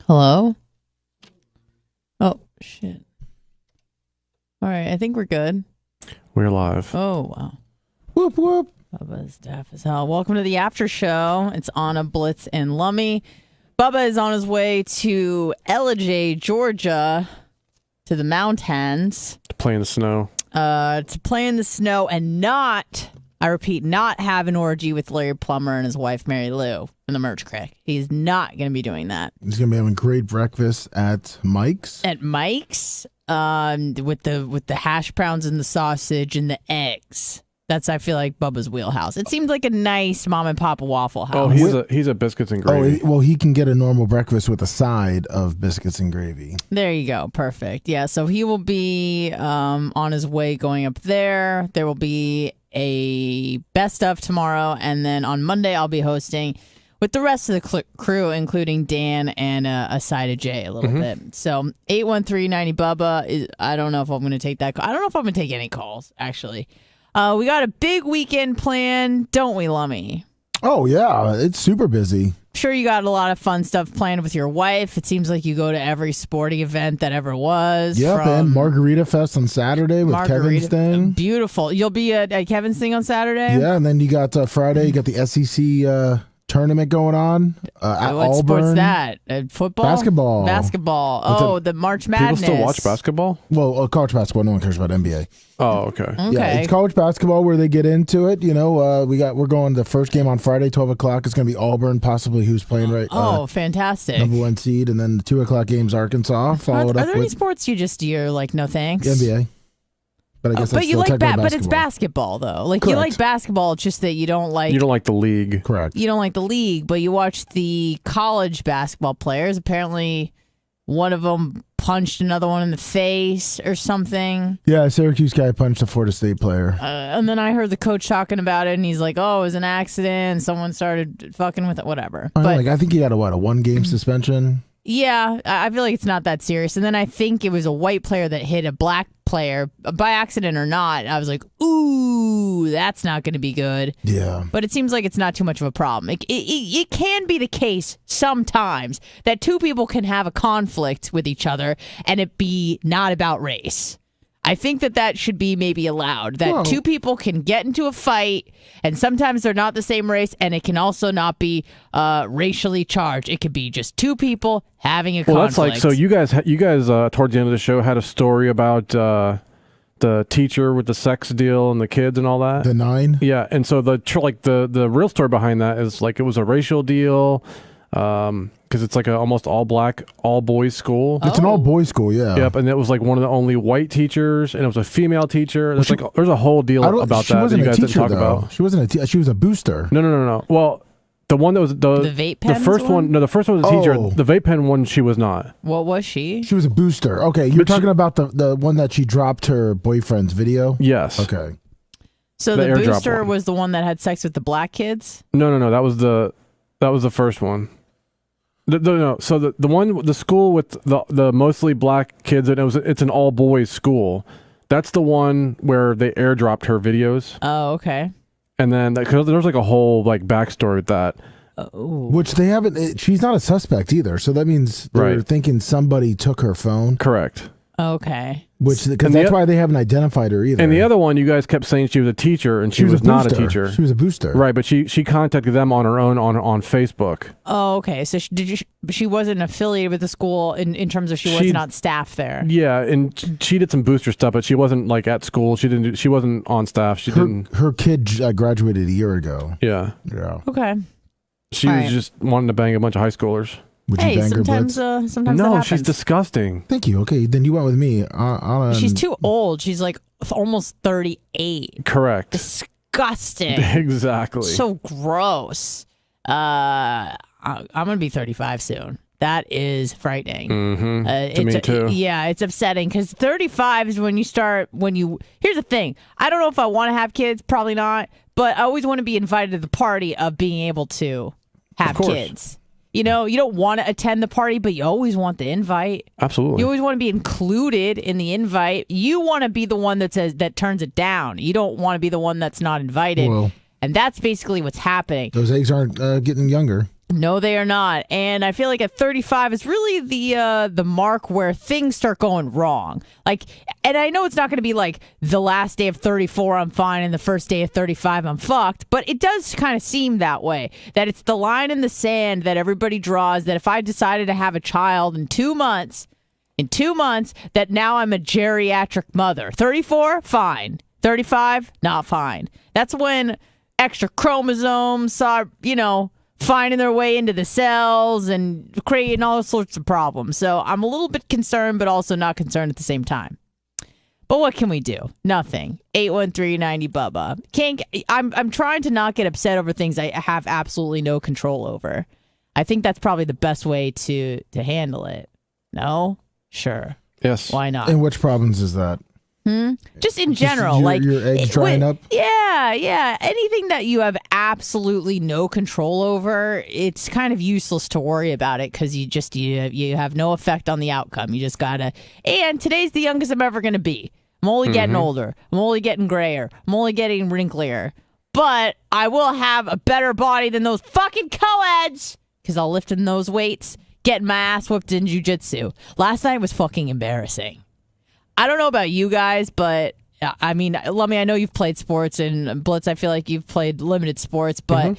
Hello? Oh, shit. All right, I think we're good. We're live. Oh, wow. Whoop, whoop. Bubba's deaf as hell. Welcome to the after show. It's Anna, Blitz, and Lummy. Bubba is on his way to Ellijay, Georgia, to the mountains. To play in the snow. To play in the snow and not, I repeat, not have an orgy with Larry Plummer and his wife, Mary Lou, in the Merch Creek. He's not going to be doing that. He's going to be having great breakfast at Mike's. At Mike's, with the hash browns and the sausage and the eggs. That's, I feel like, Bubba's wheelhouse. It seems like a nice mom and pop Waffle House. Oh, he's a biscuits and gravy. Oh, well, he can get a normal breakfast with a side of biscuits and gravy. There you go. Perfect. Yeah, so he will be on his way going up there. There will be a best of tomorrow, and then on Monday I'll be hosting with the rest of the crew, including Dan and a side of Jay a little bit. So 813-90-BUBBA. I don't know if I'm going to take that call. I don't know if I'm going to take any calls, actually. We got a big weekend planned, don't we, Lummy? Oh, yeah. It's super busy. Sure, you got a lot of fun stuff planned with your wife. It seems like you go to every sporting event that ever was. Yep, and Margarita Fest on Saturday with Kevin's thing. Beautiful. You'll be at Kevin's thing on Saturday? Yeah, and then you got Friday, you got the SEC tournament going on at what Auburn. Sport's that? Football? Basketball. Oh, the March Madness. People still watch basketball? Well, college basketball. No one cares about NBA. Oh, okay. Yeah, it's college basketball where they get into it. You know, we're going the first game on Friday, 12 o'clock. It's going to be Auburn, possibly who's playing right. Fantastic. Number 1 seed, and then the 2 o'clock game's Arkansas. Are there any sports you're like, no thanks? NBA. But I guess but you like but it's basketball though. Like Correct. You like basketball, it's just that you don't like the league. Correct. You don't like the league, but you watch the college basketball players. Apparently one of them punched another one in the face or something. Yeah, a Syracuse guy punched a Florida State player. And then I heard the coach talking about it, and he's like, "Oh, it was an accident. Someone started fucking with it, whatever." I think he got a 1-game suspension. Yeah, I feel like it's not that serious. And then I think it was a white player that hit a black player by accident or not. I was like, ooh, that's not going to be good. Yeah. But it seems like it's not too much of a problem. It can be the case sometimes that two people can have a conflict with each other and it be not about race. I think that should be maybe allowed, that two people can get into a fight, and sometimes they're not the same race, and it can also not be racially charged. It could be just two people having a conflict. Well, that's like, so you guys towards the end of the show had a story about the teacher with the sex deal and the kids and all that. The 9? Yeah, and so the real story behind that is like it was a racial deal. Because it's like a almost all black, all boys school. It's an all boys school, yeah. Yep, and it was like one of the only white teachers, and it was a female teacher. There's a whole deal about that you guys didn't talk about. She wasn't she was a booster. No. Well, the one that was the vape pen. The first one. No, the first one was a teacher. The vape pen one, she was not. What was she? She was a booster. Okay, you're talking about the one that she dropped her boyfriend's video. Yes. Okay. So the booster was the one that had sex with the black kids? No. That was the first one. No. So the school with the mostly black kids, and it's an all boys school. That's the one where they airdropped her videos. Oh, okay. And then because there's like a whole like backstory with that. Which they haven't. She's not a suspect either, so that means they're thinking somebody took her phone. Correct. Okay. Because that's why they haven't identified her either. And the other one, you guys kept saying she was a teacher, and she was not a teacher. She was a booster. Right, but she contacted them on her own on Facebook. Oh, okay. So she wasn't affiliated with the school in terms of she wasn't on staff there. Yeah, and she did some booster stuff, but she wasn't like at school. She wasn't on staff. Her kid graduated a year ago. Yeah. Yeah. Okay. She was just wanting to bang a bunch of high schoolers. Would you bang her, Blitz? Sometimes no, that she's disgusting. Thank you. Okay, then you went with me. She's too old. She's like almost 38. Correct. Disgusting. Exactly. So gross. I'm gonna be 35 soon. That is frightening. Mm-hmm. To me too. Yeah, it's upsetting because 35 is when you start. Here's the thing. I don't know if I want to have kids. Probably not. But I always want to be invited to the party of being able to have kids. You know, you don't want to attend the party, but you always want the invite. Absolutely. You always want to be included in the invite. You want to be the one that turns it down. You don't want to be the one that's not invited. Well, and that's basically what's happening. Those eggs aren't getting younger. No, they are not. And I feel like at 35 is really the mark where things start going wrong. Like, and I know it's not going to be like the last day of 34, I'm fine, and the first day of 35, I'm fucked. But it does kind of seem that way. That it's the line in the sand that everybody draws that if I decided to have a child in 2 months, that now I'm a geriatric mother. 34, fine. 35, not fine. That's when extra chromosomes are, finding their way into the cells and creating all sorts of problems. So I'm a little bit concerned, but also not concerned at the same time. But what can we do? Nothing. 813-90-BUBBA. I'm trying to not get upset over things I have absolutely no control over. I think that's probably the best way to handle it. No? Sure. Yes. Why not? And which problems is that? Just in general, like your eggs drying up. Yeah. Anything that you have absolutely no control over, it's kind of useless to worry about it because you have no effect on the outcome. You just gotta. And today's the youngest I'm ever gonna be. I'm only getting older. I'm only getting grayer. I'm only getting wrinklier. But I will have a better body than those fucking co-eds because I'll lift in those weights, getting my ass whipped in jiu-jitsu. Last night was fucking embarrassing. I don't know about you guys, but I mean, Lummy, I know you've played sports, and Blitz, I feel like you've played limited sports, but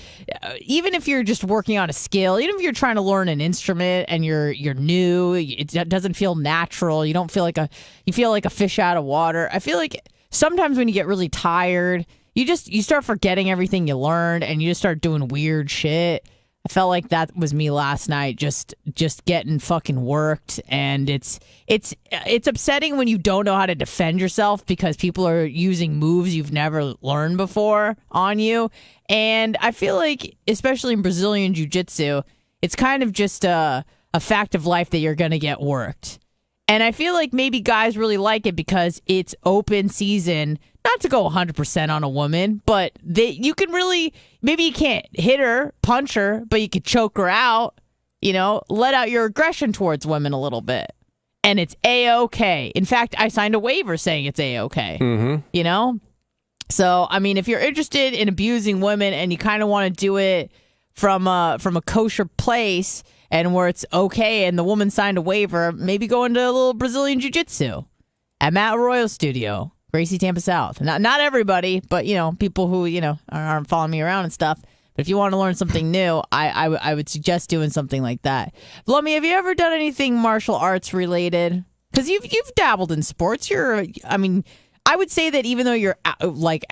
even if you're just working on a skill, even if you're trying to learn an instrument and you're new, it doesn't feel natural. You don't feel like you feel like a fish out of water. I feel like sometimes when you get really tired, you start forgetting everything you learned and you just start doing weird shit. I felt like that was me last night, just getting fucking worked, and it's upsetting when you don't know how to defend yourself because people are using moves you've never learned before on you. And I feel like, especially in Brazilian Jiu-Jitsu, it's kind of just a fact of life that you're going to get worked. And I feel like maybe guys really like it because it's open season. Not to go 100% on a woman, but you can really, maybe you can't hit her, punch her, but you could choke her out, let out your aggression towards women a little bit. And it's A-okay. In fact, I signed a waiver saying it's A-okay, So, I mean, if you're interested in abusing women and you kind of want to do it from a kosher place and where it's okay and the woman signed a waiver, maybe go into a little Brazilian Jiu-Jitsu at Matt Arroyo's studio. Gracie, Tampa South. Not everybody, but, people who, aren't following me around and stuff. But if you want to learn something new, I would suggest doing something like that. Lummy, have you ever done anything martial arts related? Because you've dabbled in sports. I would say that even though you're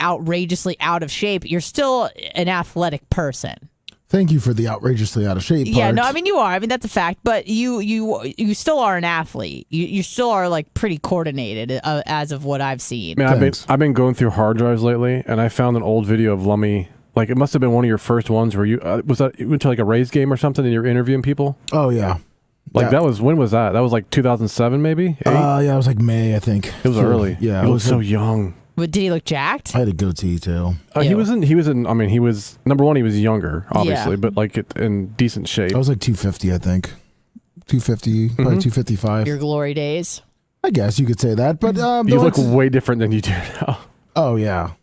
outrageously out of shape, you're still an athletic person. Thank you for the outrageously out of shape part. Yeah, no, you are. That's a fact. But you still are an athlete. You still are pretty coordinated as of what I've seen. Man, I've been going through hard drives lately, and I found an old video of Lummy. It must have been one of your first ones where you you went to a Rays game or something, and you're interviewing people. Oh yeah. That was, when was that? That was 2007 maybe. Yeah, it was May, I think. It was early. Yeah, he was so young. But did he look jacked? I had a goatee too. He was number one, he was younger, obviously, but in decent shape. I was 250, I think. 250, probably 255. Your glory days? I guess you could say that, but you look way different than you do now. Oh yeah.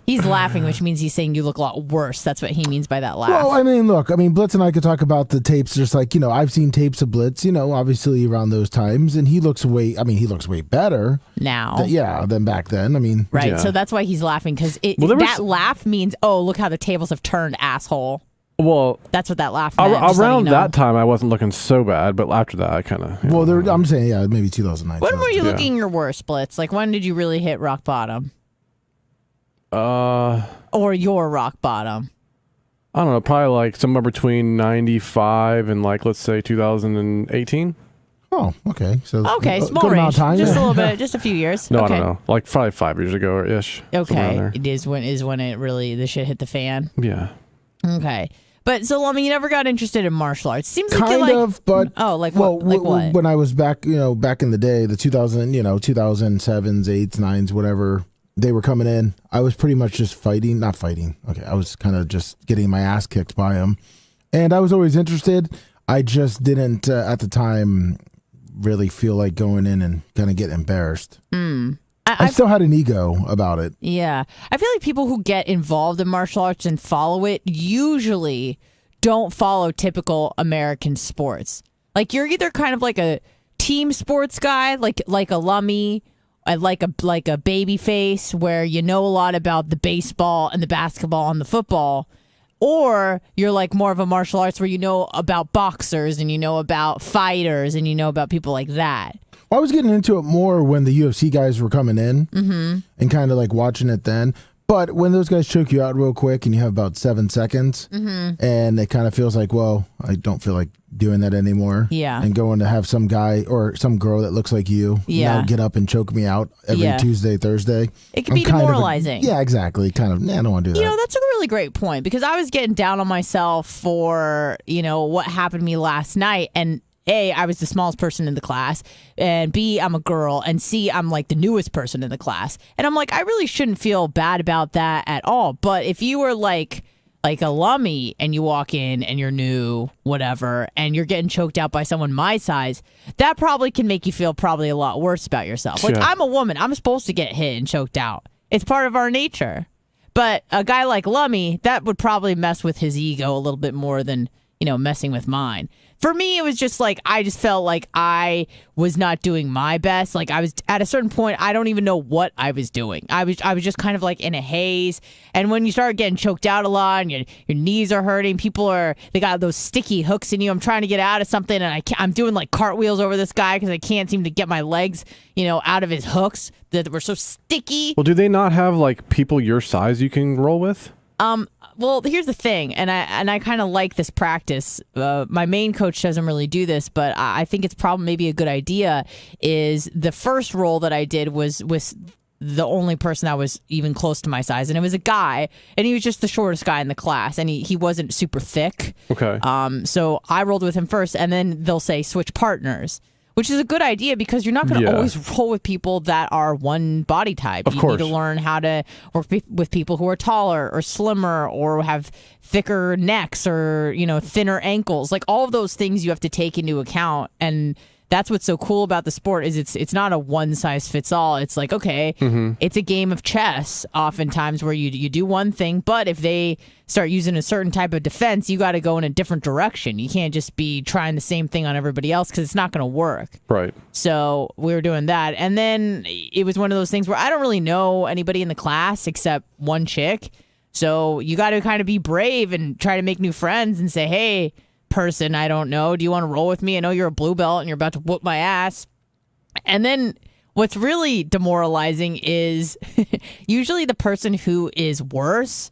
He's laughing, which means he's saying you look a lot worse. That's what he means by that laugh. Well, look, Blitz and I could talk about the tapes. Just I've seen tapes of Blitz, obviously around those times, and he looks way better now. Than back then. Right. Yeah. So that's why he's laughing, because that laugh means, oh, look how the tables have turned, asshole. Well, that's what that laugh meant. Around that time, I wasn't looking so bad, but after that, I kind of. Well, I'm saying, maybe 2009. When were you looking your worst, Blitz? When did you really hit rock bottom? Or your rock bottom? I don't know, probably somewhere between 95 and let's say 2018. Oh, okay. So small range. Just a little bit, just a few years. No, okay. I don't know. Probably 5 years ago ish. Okay. It is when it really the shit hit the fan. Yeah. Okay. But so, Lummy, you never got interested in martial arts. Seems like kind of, but what? When I was back in the day, the 2007s, 8s, 9s, whatever. They were coming in. I was pretty much just not fighting. Okay, I was kind of just getting my ass kicked by them. And I was always interested. I just didn't, at the time, really feel like going in and kind of get embarrassed. I still had an ego about it. Yeah. I feel like people who get involved in martial arts and follow it usually don't follow typical American sports. Like you're either kind of like a team sports guy, like a Lummy, like a baby face, where you know a lot about the baseball and the basketball and the football, or you're like more of a martial arts where you know about boxers and you know about fighters and you know about people like that. I was getting into it more when the UFC guys were coming in and kind of like watching it then. But when those guys choke you out real quick and you have about 7 seconds and it kind of feels like, well, I don't feel like doing that anymore. Yeah. And going to have some guy or some girl that looks like you now get up and choke me out every Tuesday, Thursday. It can be demoralizing. Yeah, exactly. Kind of, I don't want to do that. You know, that's a really great point because I was getting down on myself for, you know, what happened to me last night. And A, I was the smallest person in the class, and B, I'm a girl, and C, I'm like the newest person in the class. And I'm like, I really shouldn't feel bad about that at all. But if you were like a Lummy and you walk in and you're new, whatever, and you're getting choked out by someone my size, that probably can make you feel probably a lot worse about yourself. Like, I'm a woman. I'm supposed to get hit and choked out. It's part of our nature. But a guy like Lummy, that would probably mess with his ego a little bit more than, you know, messing with mine. For me, it was just like, I just felt like I was not doing my best. Like I was at a certain point, I don't even know what I was doing. I was just kind of like in a haze. And when you start getting choked out a lot and your knees are hurting, they got those sticky hooks in you. I'm trying to get out of something and I'm doing like cartwheels over this guy because I can't seem to get my legs, you know, out of his hooks that were so sticky. Well, do they not have like people your size you can roll with? Well, here's the thing, and I kind of like this practice. My main coach doesn't really do this, but I think it's probably maybe a good idea. Is the first roll that I did was the only person that was even close to my size, and it was a guy, and he was just the shortest guy in the class, and he wasn't super thick. Okay. So I rolled with him first, and then they'll say switch partners, which is a good idea because you're not going to always roll with people that are one body type. Of course. You need to learn how to work with people who are taller or slimmer or have thicker necks or, you know, thinner ankles. Like all of those things you have to take into account. And that's what's so cool about the sport is it's not a one size fits all. It's like, okay, it's a game of chess oftentimes where you do one thing, but if they start using a certain type of defense, you got to go in a different direction. You can't just be trying the same thing on everybody else because it's not going to work. Right. So we were doing that. And then it was one of those things where I don't really know anybody in the class except one chick. So you got to kind of be brave and try to make new friends and say, hey, person I don't know, do you want to roll with me? I know you're a blue belt and you're about to whoop my ass. And then what's really demoralizing is usually the person who is worse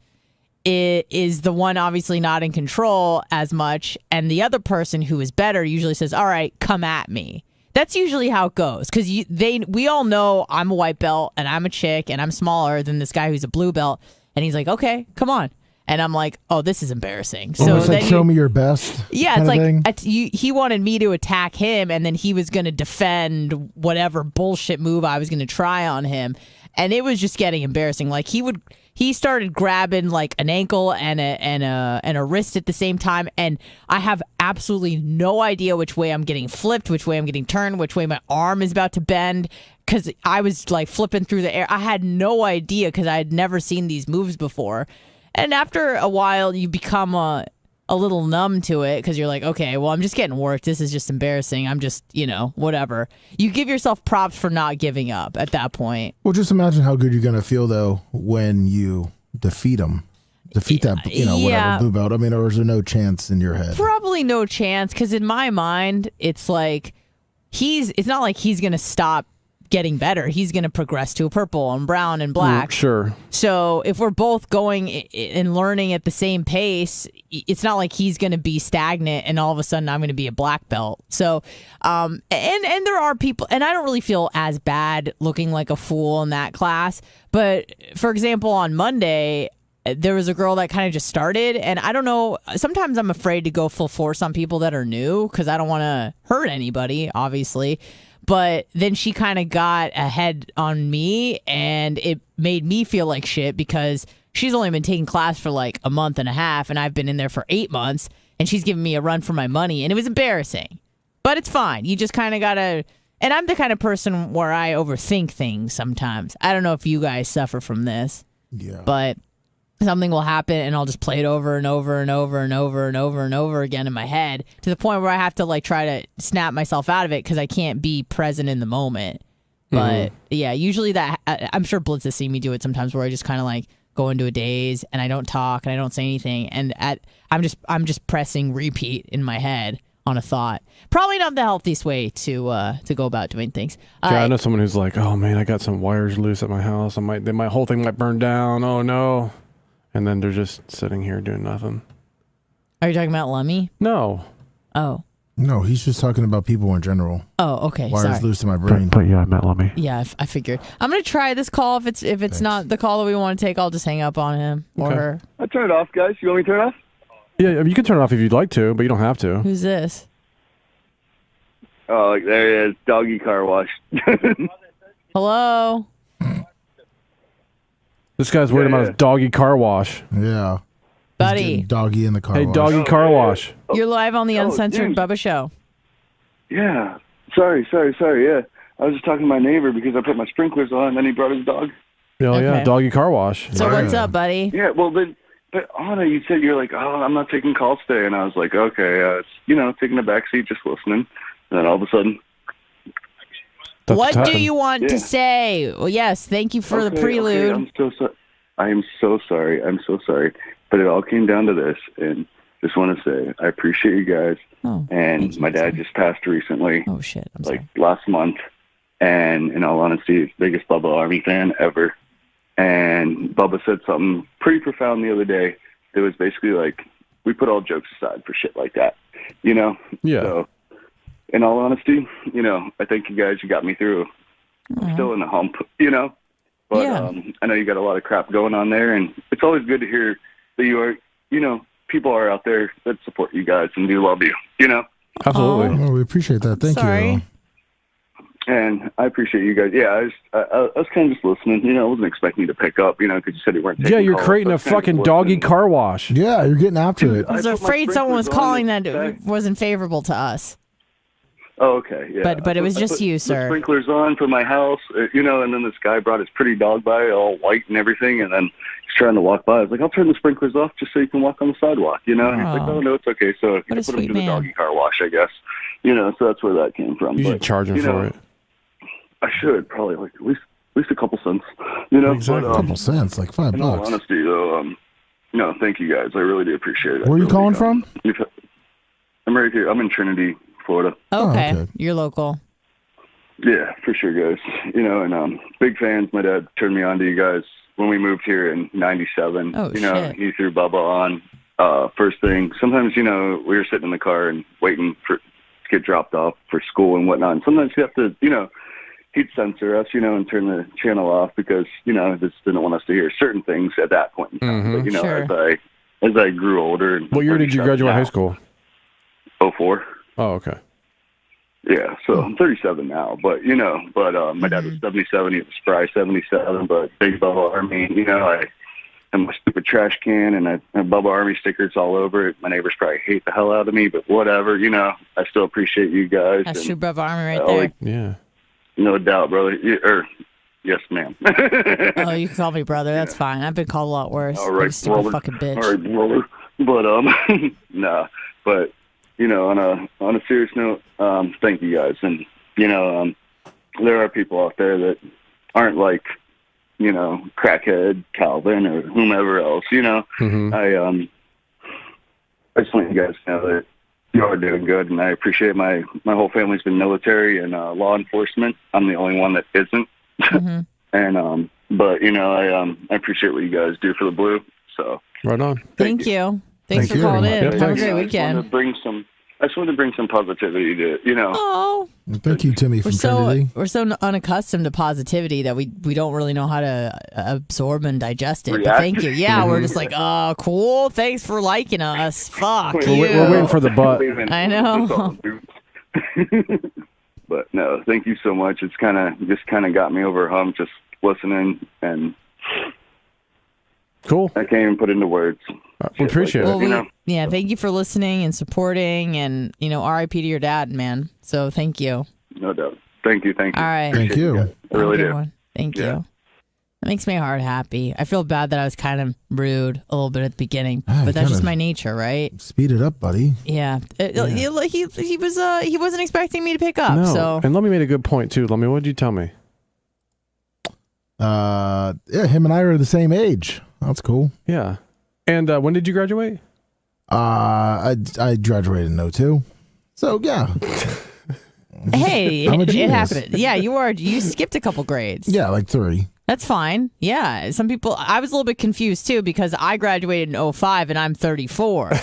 is the one obviously not in control as much, and the other person who is better usually says, all right, come at me. That's usually how it goes because we all know I'm a white belt and I'm a chick and I'm smaller than this guy who's a blue belt, and he's like, okay, come on. And I'm like, oh, this is embarrassing. So almost like show me your best. Yeah, it's like he wanted me to attack him, and then he was going to defend whatever bullshit move I was going to try on him, and it was just getting embarrassing. Like he started grabbing like an ankle and a wrist at the same time, and I have absolutely no idea which way I'm getting flipped, which way I'm getting turned, which way my arm is about to bend. Because I was like flipping through the air. I had no idea because I had never seen these moves before. And after a while, you become a little numb to it because you're like, okay, well, I'm just getting worked. This is just embarrassing. I'm just, you know, whatever. You give yourself props for not giving up at that point. Well, just imagine how good you're going to feel, though, when you defeat them. Defeat that, whatever blue belt. I mean, or is there no chance in your head? Probably no chance because in my mind, it's like it's not like he's going to stop getting better. He's going to progress to a purple and brown and black. Sure. So if we're both going and learning at the same pace, it's not like he's going to be stagnant and all of a sudden I'm going to be a black belt. So, and there are people, and I don't really feel as bad looking like a fool in that class. But for example, on Monday, there was a girl that kind of just started, and I don't know, sometimes I'm afraid to go full force on people that are new because I don't want to hurt anybody, obviously. But then she kind of got ahead on me, and it made me feel like shit because she's only been taking class for like a month and a half, and I've been in there for 8 months, and she's giving me a run for my money, and it was embarrassing. But it's fine. You just kind of got to... And I'm the kind of person where I overthink things sometimes. I don't know if you guys suffer from this. Yeah. But something will happen and I'll just play it over and over and over and over and over and over again in my head to the point where I have to like try to snap myself out of it because I can't be present in the moment. But yeah, usually that I'm sure Blitz has seen me do it sometimes where I just kind of like go into a daze and I don't talk and I don't say anything and I'm just pressing repeat in my head on a thought. Probably not the healthiest way to go about doing things. Yeah, I know someone who's like, oh man, I got some wires loose at my house. My whole thing might burn down. Oh no. And then they're just sitting here doing nothing. Are you talking about Lummy? No. Oh. No, he's just talking about people in general. Oh, okay. Wires sorry. loose in my brain. But yeah, I met Lummy. Yeah, I figured. I'm gonna try this call. If it's not the call that we want to take, I'll just hang up on him or her. I turn it off, guys. You want me to turn it off? Yeah, I mean, you can turn it off if you'd like to, but you don't have to. Who's this? Oh, like, there he is. Doggy car wash. Hello. This guy's worried about his doggy car wash. Yeah. Buddy. Doggy in the car Hey, wash. doggy car wash. You're live on the Uncensored dude. Bubba Show. Yeah. Sorry. Yeah. I was just talking to my neighbor because I put my sprinklers on and then he brought his dog. Oh yeah, Okay. doggy car wash. So Yeah. what's up, buddy? Yeah, well, but Anna, you said you're like, oh, I'm not taking calls today. And I was like, okay, it's, taking a back seat, just listening. And then all of a sudden. That's What what's do you happened. want to say? Well, yes, thank you for the prelude. I'm so sorry. I am so sorry. I'm so sorry. But it all came down to this. And just want to say, I appreciate you guys. Oh, And thank you. my dad just passed recently. Oh, shit. I'm like sorry. last month, and in all honesty, he's the biggest Bubba Army fan ever. And Bubba said something pretty profound the other day. It was basically like, we put all jokes aside for shit like that, Yeah. So, in all honesty, I think you got me through. I'm still in the hump, But Yeah. I know you got a lot of crap going on there, and it's always good to hear that you are, people are out there that support you guys and do love you, Absolutely. Oh, we appreciate that. Thank Sorry. you. And I appreciate you guys. Yeah, I was kind of just listening. I wasn't expecting you to pick up, because you said you weren't taking Yeah, you're calls. creating I a was kinda fucking just doggy listening. car wash. Yeah, you're getting after it. I was I put my afraid someone was sprinklers on calling that today. it wasn't favorable to us. Oh, okay, yeah. But it was I just put you, the sir. sprinklers on for my house, and then this guy brought his pretty dog by, all white and everything, and then he's trying to walk by. I was like, I'll turn the sprinklers off just so you can walk on the sidewalk, And he's like, Oh. oh, no, it's okay. So you What a can put him sweet through man. the doggy car wash, I guess. So that's where that came from. You But, should charge him for it. I should, probably, like, at least a couple cents, Exactly. But, Couple cents, like $5. in all honesty, though, thank you guys. I really do appreciate it. Where are you Really, calling from? I'm right here. I'm in Trinity, Florida. Okay. okay. You're local. Yeah, for sure, guys. And big fans. My dad turned me on to you guys when we moved here in '97. Oh, shit. He threw Bubba on first thing. Sometimes, we were sitting in the car and waiting to get dropped off for school and whatnot. And sometimes you have to, he'd censor us, and turn the channel off because, just didn't want us to hear certain things at that point in time. But, Sure. as I grew older. And What year did you graduate high school? 04. Oh, okay. Yeah, so I'm 37 now, but my dad was 77, he was spry 77, but big Bubba Army, I have my stupid trash can and I have Bubba Army stickers all over it. My neighbors probably hate the hell out of me, but whatever, I still appreciate you guys. That's and, true, Bubba Army right uh, there. like- Yeah. No doubt, brother. Yes, ma'am. Oh, you can call me brother. That's fine. I've been called a lot worse. All right, You stupid brother. fucking bitch. All right, brother. But nah. But on a serious note, thank you guys. And there are people out there that aren't like crackhead Calvin or whomever else. Mm-hmm. I just want you guys to know that you are doing good, and I appreciate my whole family's been military and law enforcement. I'm the only one that isn't. Mhm. And but I appreciate what you guys do for the Blue. So Right on. Thank you. Thanks Thank for you. calling Yep, in. Have a thanks. great I just weekend. wanted to bring some positivity to Oh, Thank you, Timmy from Trinity. we're so unaccustomed to positivity that we don't really know how to absorb and digest it. But React. thank you. Yeah, we're just like, oh, cool. Thanks for liking us. Fuck We're you. We're waiting for the butt. I know. But no, thank you so much. It's kind of got me over a hump just listening, and Cool. I can't even put into words. We appreciate Well, it. yeah, thank you for listening and supporting, and RIP to your dad, man. So thank you. No doubt. Thank you. All right. Thank you. I really Have a good do. one. Thank Yeah. you. That makes my heart happy. I feel bad that I was kind of rude a little bit at the beginning, but that's just my nature, right? Speed it up, buddy. Yeah. He wasn't expecting me to pick up. No. So. And Lummy made a good point too. Lummy, what did you tell me? Yeah, him and I are the same age. That's cool. Yeah. And when did you graduate? I graduated in 02. So yeah. Hey, I'm a it genius. happened. Yeah, you skipped a couple grades. Yeah, like 3. That's fine. Yeah. Some people, I was a little bit confused too because I graduated in 05 and I'm 34.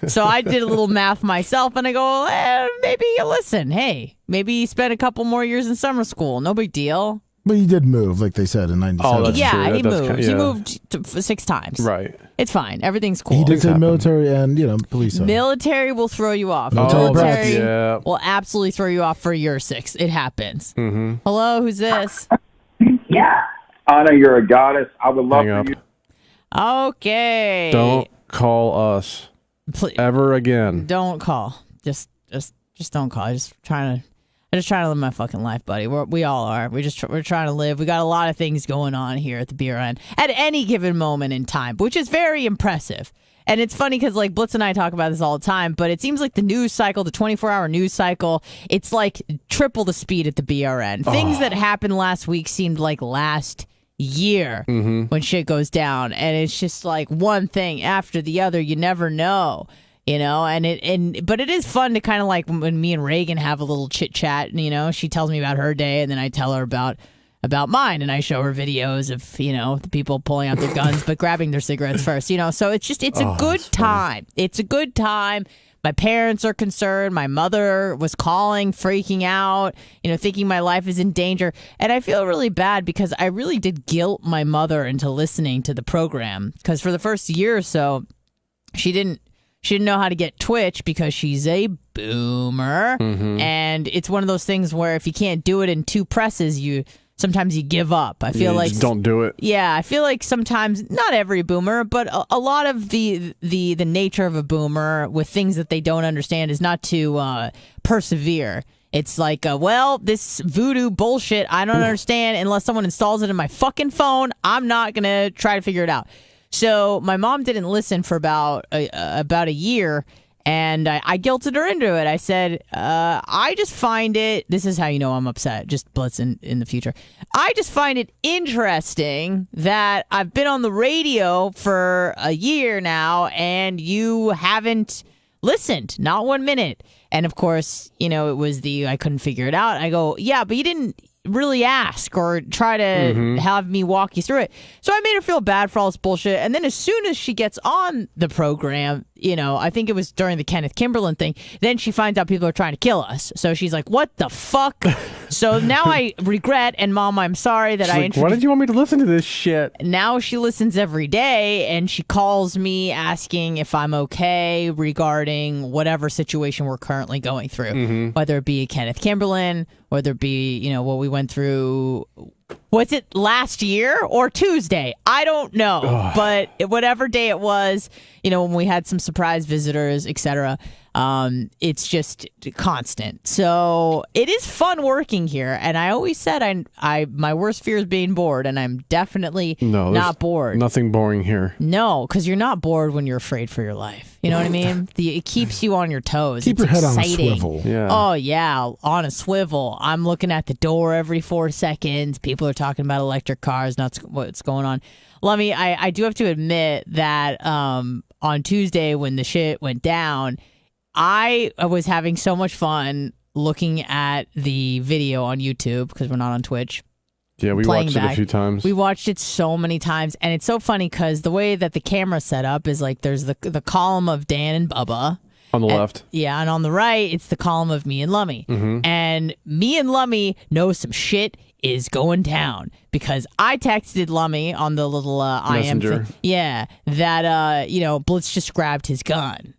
So I did a little math myself and I go, maybe listen, hey, maybe you spent a couple more years in summer school. No big deal. But he did move, like they said, in 97. Oh, that's Yeah, true. he moved. Kinda, He moved 6 times. Right. It's fine. Everything's cool. He did Things say happen. military and, police. Military will throw you off. Military brats. Yeah. will absolutely throw you off for year 6. It happens. Mm-hmm. Hello, who's this? Yeah. Anna, you're a goddess. I would love Hang for up. you. Okay. Don't call us Please, ever again. don't call. Just don't call. I'm just trying to live my fucking life, buddy. We all are. We're trying to live. We got a lot of things going on here at the BRN at any given moment in time, which is very impressive. And it's funny because like Blitz and I talk about this all the time, but it seems like the news cycle, the 24-hour news cycle, it's like triple the speed at the BRN. Things that happened last week seemed like last year when shit goes down, and it's just like one thing after the other. You never know. But it is fun to kind of like when me and Reagan have a little chit chat, and she tells me about her day and then I tell her about mine, and I show her videos of the people pulling out their guns but grabbing their cigarettes first, so it's a good time. It's a good time. My parents are concerned. My mother was calling, freaking out, thinking my life is in danger. And I feel really bad because I really did guilt my mother into listening to the program, because for the first year or so she didn't know how to get Twitch because she's a boomer. And it's one of those things where if you can't do it in 2 presses, sometimes you give up. I feel like just don't do it. Yeah, I feel like sometimes, not every boomer, but a lot of the nature of a boomer with things that they don't understand is not to persevere. It's like, this voodoo bullshit I don't understand unless someone installs it in my fucking phone. I'm not going to try to figure it out. So my mom didn't listen for about a year, and I guilted her into it. I said, I just find it, this is how you know I'm upset, just Blitz in the future. I just find it interesting that I've been on the radio for a year now, and you haven't listened, not 1 minute. And of course, it was I couldn't figure it out. I go, yeah, but you didn't really ask or try to have me walk you through it. So I made her feel bad for all this bullshit. And then as soon as she gets on the program, I think it was during the Kenneth Kimberlin thing, then she finds out people are trying to kill us. So she's like, what the fuck? So now I regret, and Mom, I'm sorry that I Why did you want me to listen to this shit? Now she listens every day, and she calls me asking if I'm okay regarding whatever situation we're currently going through, whether it be Kenneth Kimberlin, whether it be, what we went through. Was it last year or Tuesday? I don't know. But whatever day it was, when we had some surprise visitors, etc., it's just constant. So it is fun working here. And I always said my worst fear is being bored, and I'm definitely not bored. Nothing boring here. No, because you're not bored when you're afraid for your life. You know what I mean? It keeps you on your toes. Keep it's your head exciting. on a swivel. Yeah. Oh, yeah, on a swivel. I'm looking at the door every 4 seconds. People are talking about electric cars, not what's going on. Lummy, I do have to admit that on Tuesday when the shit went down, I was having so much fun looking at the video on YouTube because we're not on Twitch. Yeah, we watched it a few times. We watched it so many times, and it's so funny because the way that the camera's set up is like there's the column of Dan and Bubba. On the left. Yeah, and on the right, it's the column of me and Lummy. And me and Lummy know some shit is going down because I texted Lummy on the little IM Messenger. thing. Yeah, that, Blitz just grabbed his gun.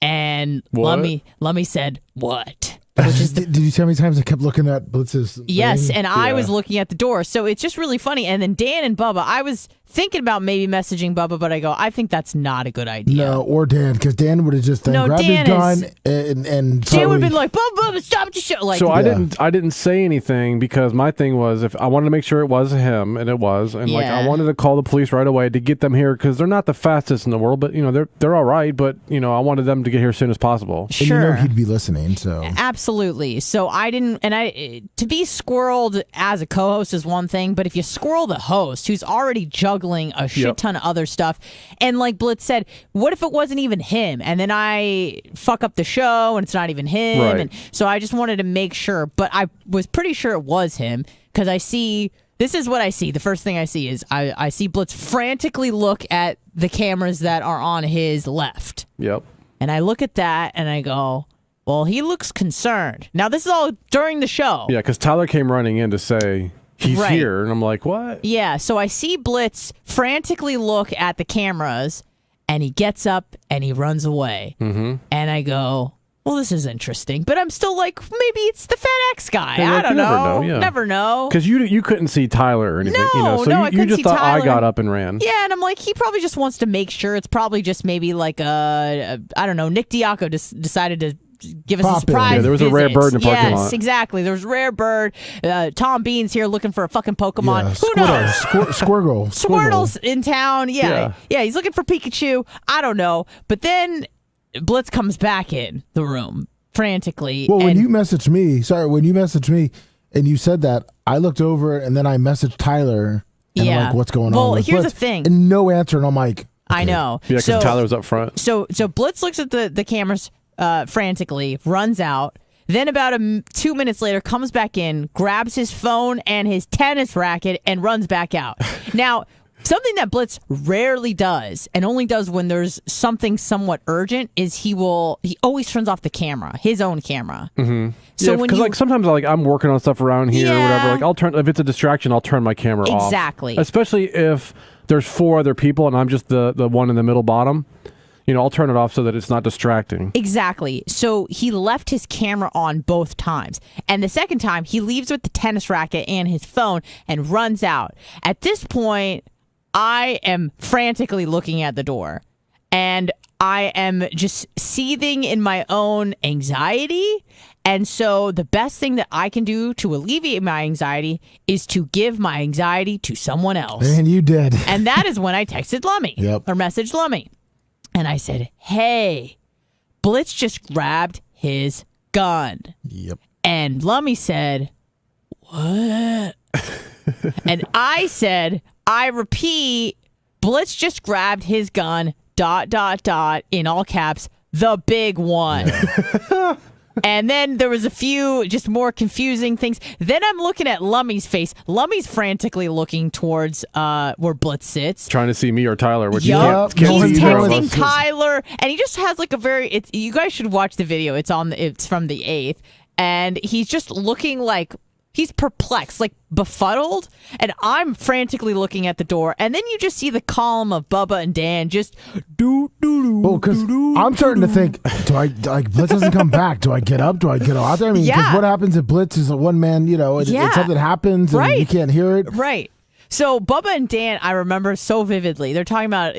And What? Lummy said, what? Which is Did you tell me times I kept looking at Blitz's Yes, thing? and I was looking at the door. So it's just really funny. And then Dan and Bubba, I was thinking about maybe messaging Bubba, but I go, I think that's not a good idea. No, or Dan, because Dan would have just grabbed his gun and Dan would have been like, Bubba, stop the show. Like, so I didn't say anything because my thing was if I wanted to make sure it was him, and it was, and like I wanted to call the police right away to get them here because they're not the fastest in the world, but they're all right. But I wanted them to get here as soon as possible. Sure, and he'd be listening. So absolutely. So I didn't, and to be squirreled as a co-host is one thing, but if you squirrel the host who's already juggling a shit ton of other stuff, and like Blitz said, what if it wasn't even him, and then I fuck up the show and it's not even him, right. And so I just wanted to make sure, but I was pretty sure it was him because I see. This is what I see. The first thing I see is I see Blitz frantically look at the cameras that are on his left. Yep. And I look at that and I go, well, he looks concerned. Now, this is all during the show. Yeah, because Tyler came running in to say he's here. And I'm like, what? Yeah, so I see Blitz frantically look at the cameras and he gets up and he runs away. Mm-hmm. And I go, well, this is interesting. But I'm still like, maybe it's the FedEx guy. I don't know. Never know. Because you couldn't see Tyler or anything. No, I you just thought Tyler. I got up and ran. Yeah, and I'm like, he probably just wants to make sure. It's probably just maybe like I don't know, Nick Diaco just decided to give us a surprise. Yeah, there was visit. a rare bird in the parking lot. Yes, exactly. There was a rare bird. Tom Bean's here looking for a fucking Pokemon. Who knows? Squirtle's in town. Yeah, he's looking for Pikachu. I don't know. But then Blitz comes back in the room frantically. Well, when you messaged me and you said that, I looked over and then I messaged Tyler and I'm like, what's going on? Well, with here's Blitz? the thing. And no answer, and I'm like, okay. I know. Yeah, because Tyler was up front. So Blitz looks at the cameras frantically, runs out. Then about 2 minutes later, comes back in, grabs his phone and his tennis racket, and runs back out. Now, something that Blitz rarely does, and only does when there's something somewhat urgent, is he always turns off the camera, his own camera. Mm-hmm. So because sometimes I'm working on stuff around here or whatever. Like if it's a distraction, I'll turn my camera off. Exactly. Especially if there's 4 other people and I'm just the one in the middle bottom. I'll turn it off so that it's not distracting. Exactly. So he left his camera on both times. And the second time, he leaves with the tennis racket and his phone and runs out. At this point, I am frantically looking at the door. And I am just seething in my own anxiety. And so the best thing that I can do to alleviate my anxiety is to give my anxiety to someone else. And you did. And that is when I texted Lummy or messaged Lummy. And I said, hey, Blitz just grabbed his gun. Yep. And Lummy said, what? And I said, I repeat, Blitz just grabbed his gun, ... in all caps, the big one. Yeah. And then there was a few just more confusing things. Then I'm looking at Lummy's face. Lummy's frantically looking towards where Blitz sits. Trying to see me or Tyler. Which he's texting see Tyler. And he just has like a very... you guys should watch the video. It's from the 8th. And he's just looking like... he's perplexed, like befuddled, and I'm frantically looking at the door, and then you just see the column of Bubba and Dan just Well, because I'm starting to think, Blitz doesn't come back. Do I get up? Do I get out there? I mean, because what happens if Blitz is a one man? And something happens and you can't hear it. Right. So Bubba and Dan, I remember so vividly. They're talking about,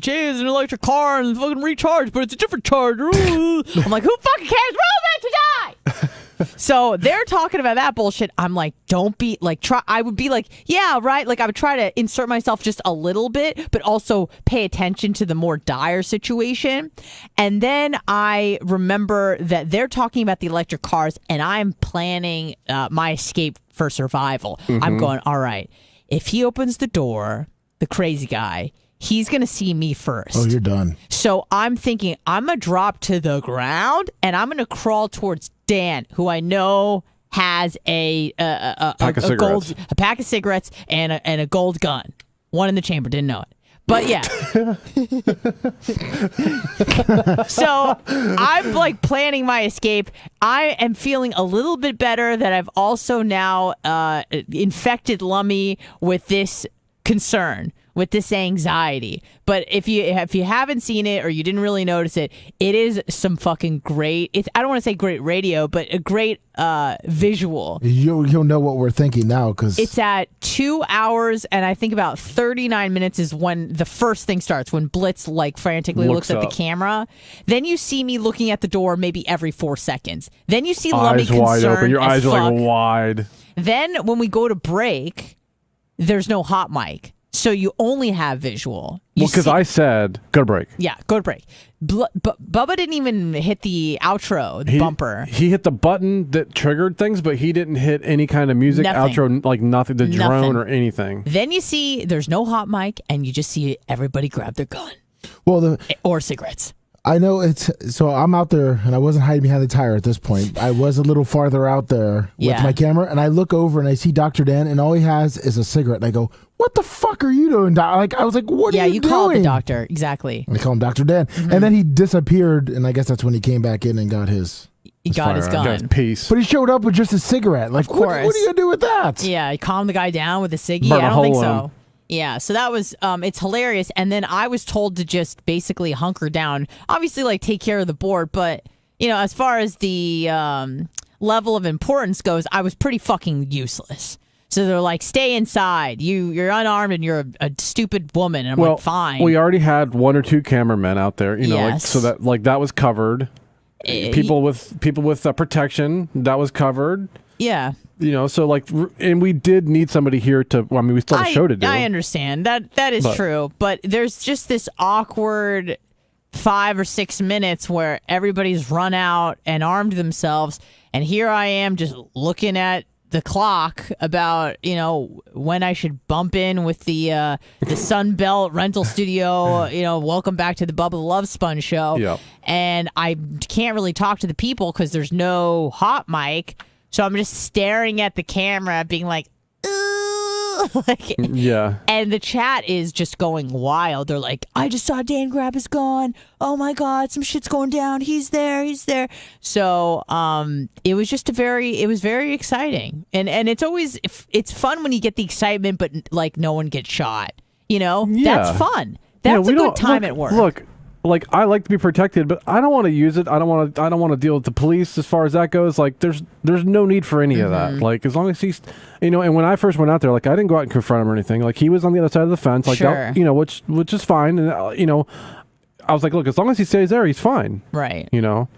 Jay has an electric car and fucking recharge, but it's a different charger. I'm like, who fucking cares? We're all meant to die. So they're talking about that bullshit. I'm like, don't be like, I would be like, yeah, right. Like I would try to insert myself just a little bit, but also pay attention to the more dire situation. And then I remember that they're talking about the electric cars and I'm planning my escape for survival. Mm-hmm. I'm going, all right, if he opens the door, the crazy guy, he's going to see me first. Oh, you're done. So I'm thinking I'm going to drop to the ground and I'm going to crawl towards Dan, who I know has a pack of cigarettes and a gold gun. One in the chamber, didn't know it. But yeah. So I'm like planning my escape. I am feeling a little bit better that I've also now infected Lummy with this concern, with this anxiety. But if you haven't seen it or you didn't really notice it, it is some fucking great. I don't want to say great radio, but a great visual. You'll know what we're thinking now because it's at 2 hours and I think about 39 minutes is when the first thing starts. When Blitz like frantically looks at the camera, then you see me looking at the door maybe every 4 seconds. Then you see Lummy eyes wide open. Your eyes fuck. are like wide. Then when we go to break, there's no hot mic. So you only have visual. Because I said, go to break. Yeah, go to break. Bubba didn't even hit the outro, the bumper. He hit the button that triggered things, but he didn't hit any kind of music outro, like nothing, the drone or anything. Then you see there's no hot mic, and you just see everybody grab their gun. Or cigarettes. I know so I'm out there and I wasn't hiding behind the tire at this point. I was a little farther out there with my camera and I look over and I see Dr. Dan and all he has is a cigarette and I go, what the fuck are you doing, Doc? Like I was like, what are you doing? Yeah, you called the doctor. Exactly. I call him Dr. Dan. Mm-hmm. And then he disappeared and I guess that's when he came back in and got his gun. Got his piece. But he showed up with just a cigarette. Like, what are you going to do with that? Yeah, he calmed the guy down with a ciggy. I don't think so. Yeah, so that was, it's hilarious. And then I was told to just basically hunker down. Obviously, like, take care of the board. But, you know, as far as the level of importance goes, I was pretty fucking useless. So they're like, stay inside. You're unarmed and you're a stupid woman. And I'm like, fine. We already had 1 or 2 cameramen out there, you know, like, so that like that was covered. People with protection, that was covered. Yeah. You know, so like, and we did need somebody here to. Well, I mean, we still have a show to do. I understand that is true, but there's just this awkward 5 or 6 minutes where everybody's run out and armed themselves, and here I am just looking at the clock about, you know, when I should bump in with the Sunbelt rental studio, you know, welcome back to the Bubba the Love Sponge show. Yep. And I can't really talk to the people because there's no hot mic. So I'm just staring at the camera being like, like, yeah. And the chat is just going wild. They're like, I just saw Dan grab his gun. Oh my God, some shit's going down. He's there. So it was just it was very exciting. And it's always, it's fun when you get the excitement, but like no one gets shot. You know? Yeah. That's fun. That's a good time at work. Look, like I like to be protected, but I don't want to use it. I don't want to deal with the police as far as that goes. Like there's no need for any of that. Like as long as he's, you know. And when I first went out there, like I didn't go out and confront him or anything. Like he was on the other side of the fence, like that, you know, which is fine. And you know, I was like, look, as long as he stays there, he's fine. Right. You know.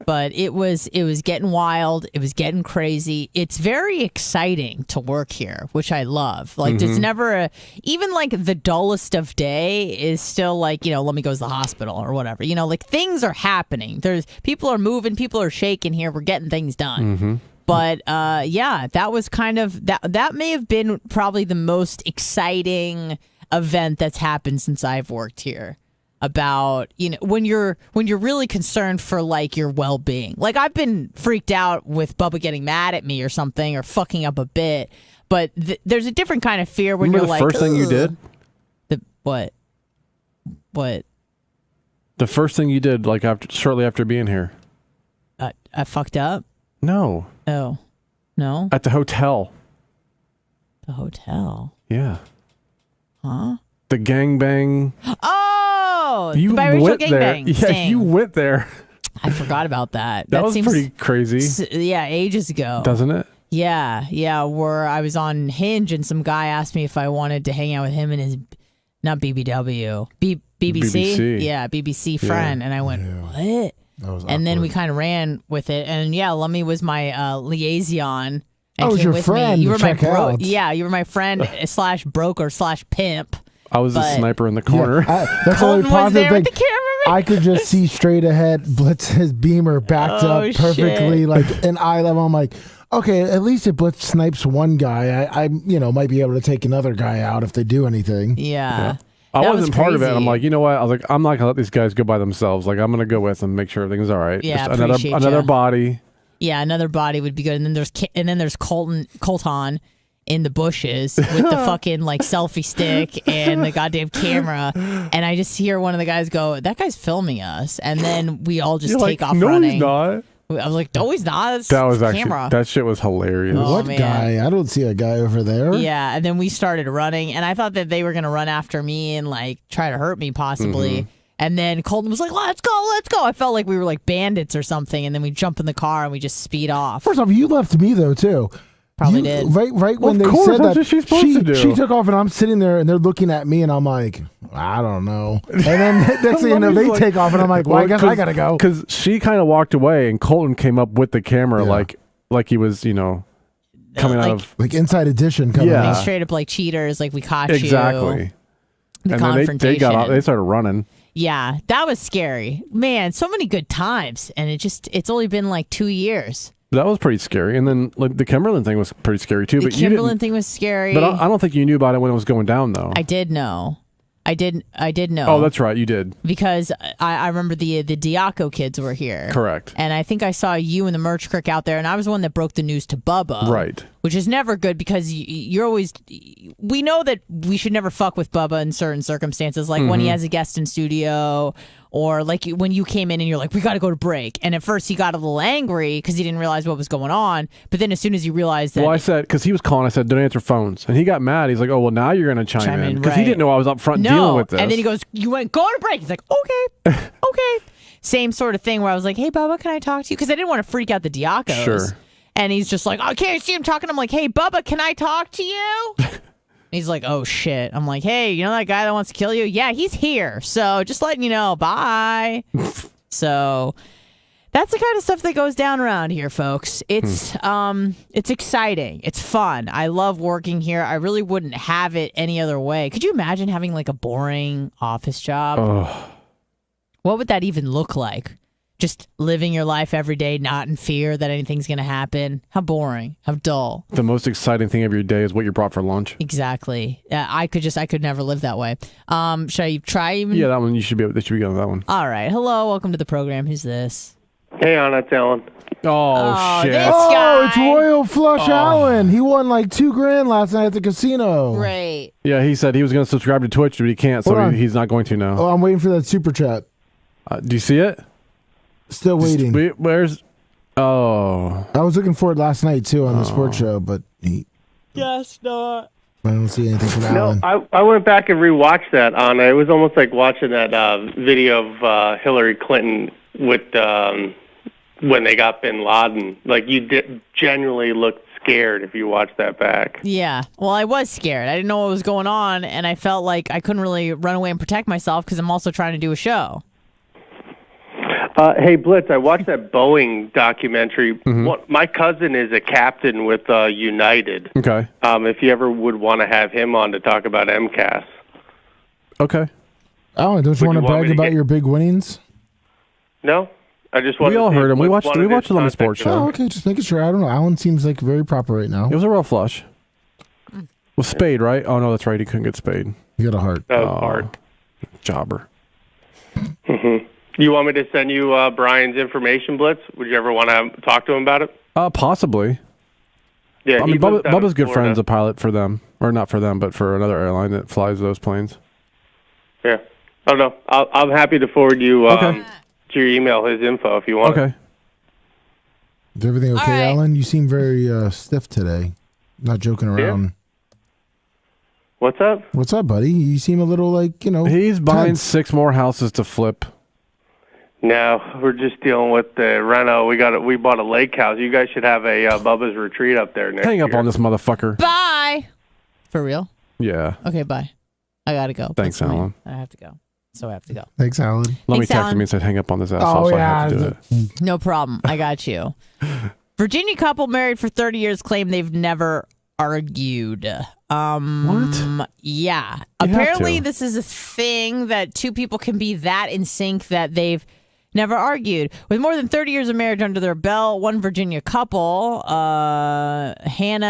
But it was getting wild. It was getting crazy. It's very exciting to work here, which I love. Like there's never even like the dullest of day is still like, you know, let me go to the hospital or whatever. You know, like things are happening. There's people are moving, people are shaking here. We're getting things done. But yeah, that was kind of that may have been probably the most exciting event that's happened since I've worked here. About, you know, when you're really concerned for like your well-being. Like I've been freaked out with Bubba getting mad at me or something or fucking up a bit, but there's a different kind of fear when Remember you're the like, first thing you did? What? The first thing you did, like shortly after being here. I fucked up? No. Oh. No? At the hotel. The hotel? Yeah. Huh? The gangbang. Oh! You the biracial went there. gangbang. Yeah, you went there. I forgot about that. That was pretty crazy. Yeah, ages ago. Doesn't it? Yeah. Where I was on Hinge and some guy asked me if I wanted to hang out with him and his, not BBW, BBC? Yeah, BBC friend. And I went, what? And then we kind of ran with it. And yeah, Lummy was my liaison. And I was your friend. You were my bro. Yeah, you were my friend / broker / pimp. I was a sniper in the corner. Yeah, that's the only Colton was there positive with thing. the cameraman. I could just see straight ahead Blitz's beamer backed up perfectly, shit. like in eye level. I'm like, okay, at least if Blitz snipes one guy, I you know, might be able to take another guy out if they do anything. Yeah. I wasn't part of it. I'm like, you know what? I was like, I'm not gonna let these guys go by themselves. Like, I'm gonna go with them, make sure everything's all right. Yeah, just another body. Yeah, another body would be good. And then there's Colton in the bushes with the fucking like selfie stick and the goddamn camera. And I just hear one of the guys go, "That guy's filming us." And then we all just take off no, running. He's not. I was like, no, he's not. It's That was the actually camera. that shit was hilarious. Oh, What man. guy? I don't see a guy over there. Yeah, and then we started running, and I thought that they were going to run after me and like try to hurt me possibly. And then Colton was like, let's go, let's go. I felt like we were like bandits or something, and then we jump in the car and we just speed off. First off, you left me though too. Probably You- did. Right when of they course, said that's that, what she's supposed to do. she took off, and I'm sitting there, and they're looking at me, and I'm like, I don't know. And then next thing you know, they Like- take off, and I'm like, well, I guess I gotta go. Because she kind of walked away, and Colton came up with the camera Yeah. like he was, coming out Like- of Like Inside Edition coming Yeah. out. Like straight up like cheaters, like we caught exactly. you. The And then confrontation. they got out. They started running. Yeah, that was scary. Man, so many good times. And it's only been like 2 years. That was pretty scary. And then like the Kimberlyn thing was pretty scary too. The But you Kimberlyn didn't. thing was scary. But I don't think you knew about it when it was going down though. I did know. I did know. Oh, that's right. You did. Because I remember the Diaco kids were here. Correct. And I think I saw you and the merch crick out there, and I was the one that broke the news to Bubba. Right. Which is never good because you're always. We know that we should never fuck with Bubba in certain circumstances, like when he has a guest in studio, or like when you came in and you're like, we got to go to break. And at first he got a little angry because he didn't realize what was going on. But then as soon as he realized that. Well, I said, because he was calling, I said, don't answer phones. And he got mad. He's like, oh, well, now you're going to chime in. Because he right. didn't know I was up front dealing with this. And then he goes, you went, go to break. He's like, okay, okay. Same sort of thing where I was like, hey, Bubba, can I talk to you? Because I didn't want to freak out the Diacos. Sure. And he's just like, I can't see him talking. I'm like, hey, Bubba, can I talk to you? He's like, oh, shit. I'm like, hey, you know that guy that wants to kill you? Yeah, he's here. So just letting you know. Bye. So that's the kind of stuff that goes down around here, folks. It's exciting. It's fun. I love working here. I really wouldn't have it any other way. Could you imagine having like a boring office job? What would that even look like? Just living your life every day, not in fear that anything's going to happen. How boring. How dull. The most exciting thing of your day is what you brought for lunch. Exactly. I could never live that way. Should I try even? Yeah, that one, they should be good on that one. All right. Hello. Welcome to the program. Who's this? Hey, Anna, it's Alan. Oh, shit. this Oh, guy. it's Royal Flush Allen. He won like $2,000 last night at the casino. Great. Yeah, he said he was going to subscribe to Twitch, but he can't, Hold so on. he's not going to now. Oh, I'm waiting for that super chat. Do you see it? Still waiting. Where's... Oh. I was looking for it last night too on the sports show, but I don't see anything from No, Alan. I went back and rewatched that, Anna. It was almost like watching that video of Hillary Clinton with when they got Bin Laden. Like, you genuinely looked scared if you watched that back. Yeah. Well, I was scared. I didn't know what was going on, and I felt like I couldn't really run away and protect myself because I'm also trying to do a show. Hey, Blitz, I watched that Boeing documentary. My cousin is a captain with United. Okay. If you ever would want to have him on to talk about MCAS. Okay. Alan, don't you want to you want brag me to about get- your big winnings? No? I just wanted We all to see heard him. We what watched one of it his on the sports contact show. Oh, okay, just making sure. I don't know. Alan seems like very proper right now. It was a real flush. With Spade, right? Oh, no, that's right. He couldn't get Spade. You got a heart. That was hard. Jobber. You want me to send you Brian's information, Blitz? Would you ever want to talk to him about it? Possibly. Yeah, I he mean, lives down Bubba's in good Florida. friends, a pilot for them. Or not for them, but for another airline that flies those planes. Yeah. I don't know. I'm happy to forward you Okay. to your email his info if you want. Okay. Is everything okay, All right. Alan? You seem very stiff today. Not joking around. What's up? What's up, buddy? You seem a little like, He's buying tense. 6 more houses to flip. No, we're just dealing with the reno. We bought a lake house. You guys should have a Bubba's retreat up there next Hang up year. on this motherfucker. Bye. For real? Yeah. Okay, bye. I gotta go. Thanks, That's fine. Alan. I have to go. So I have to go. Thanks, Alan. Let me Thanks, text Alan. him and said hang up on this asshole, so I have to do it. No problem. I got you. Virginia couple married for 30 years claim they've never argued. What? Yeah. You Apparently, have to. this is a thing that two people can be that in sync that they've never argued. With more than 30 years of marriage under their belt, one Virginia couple, Hannah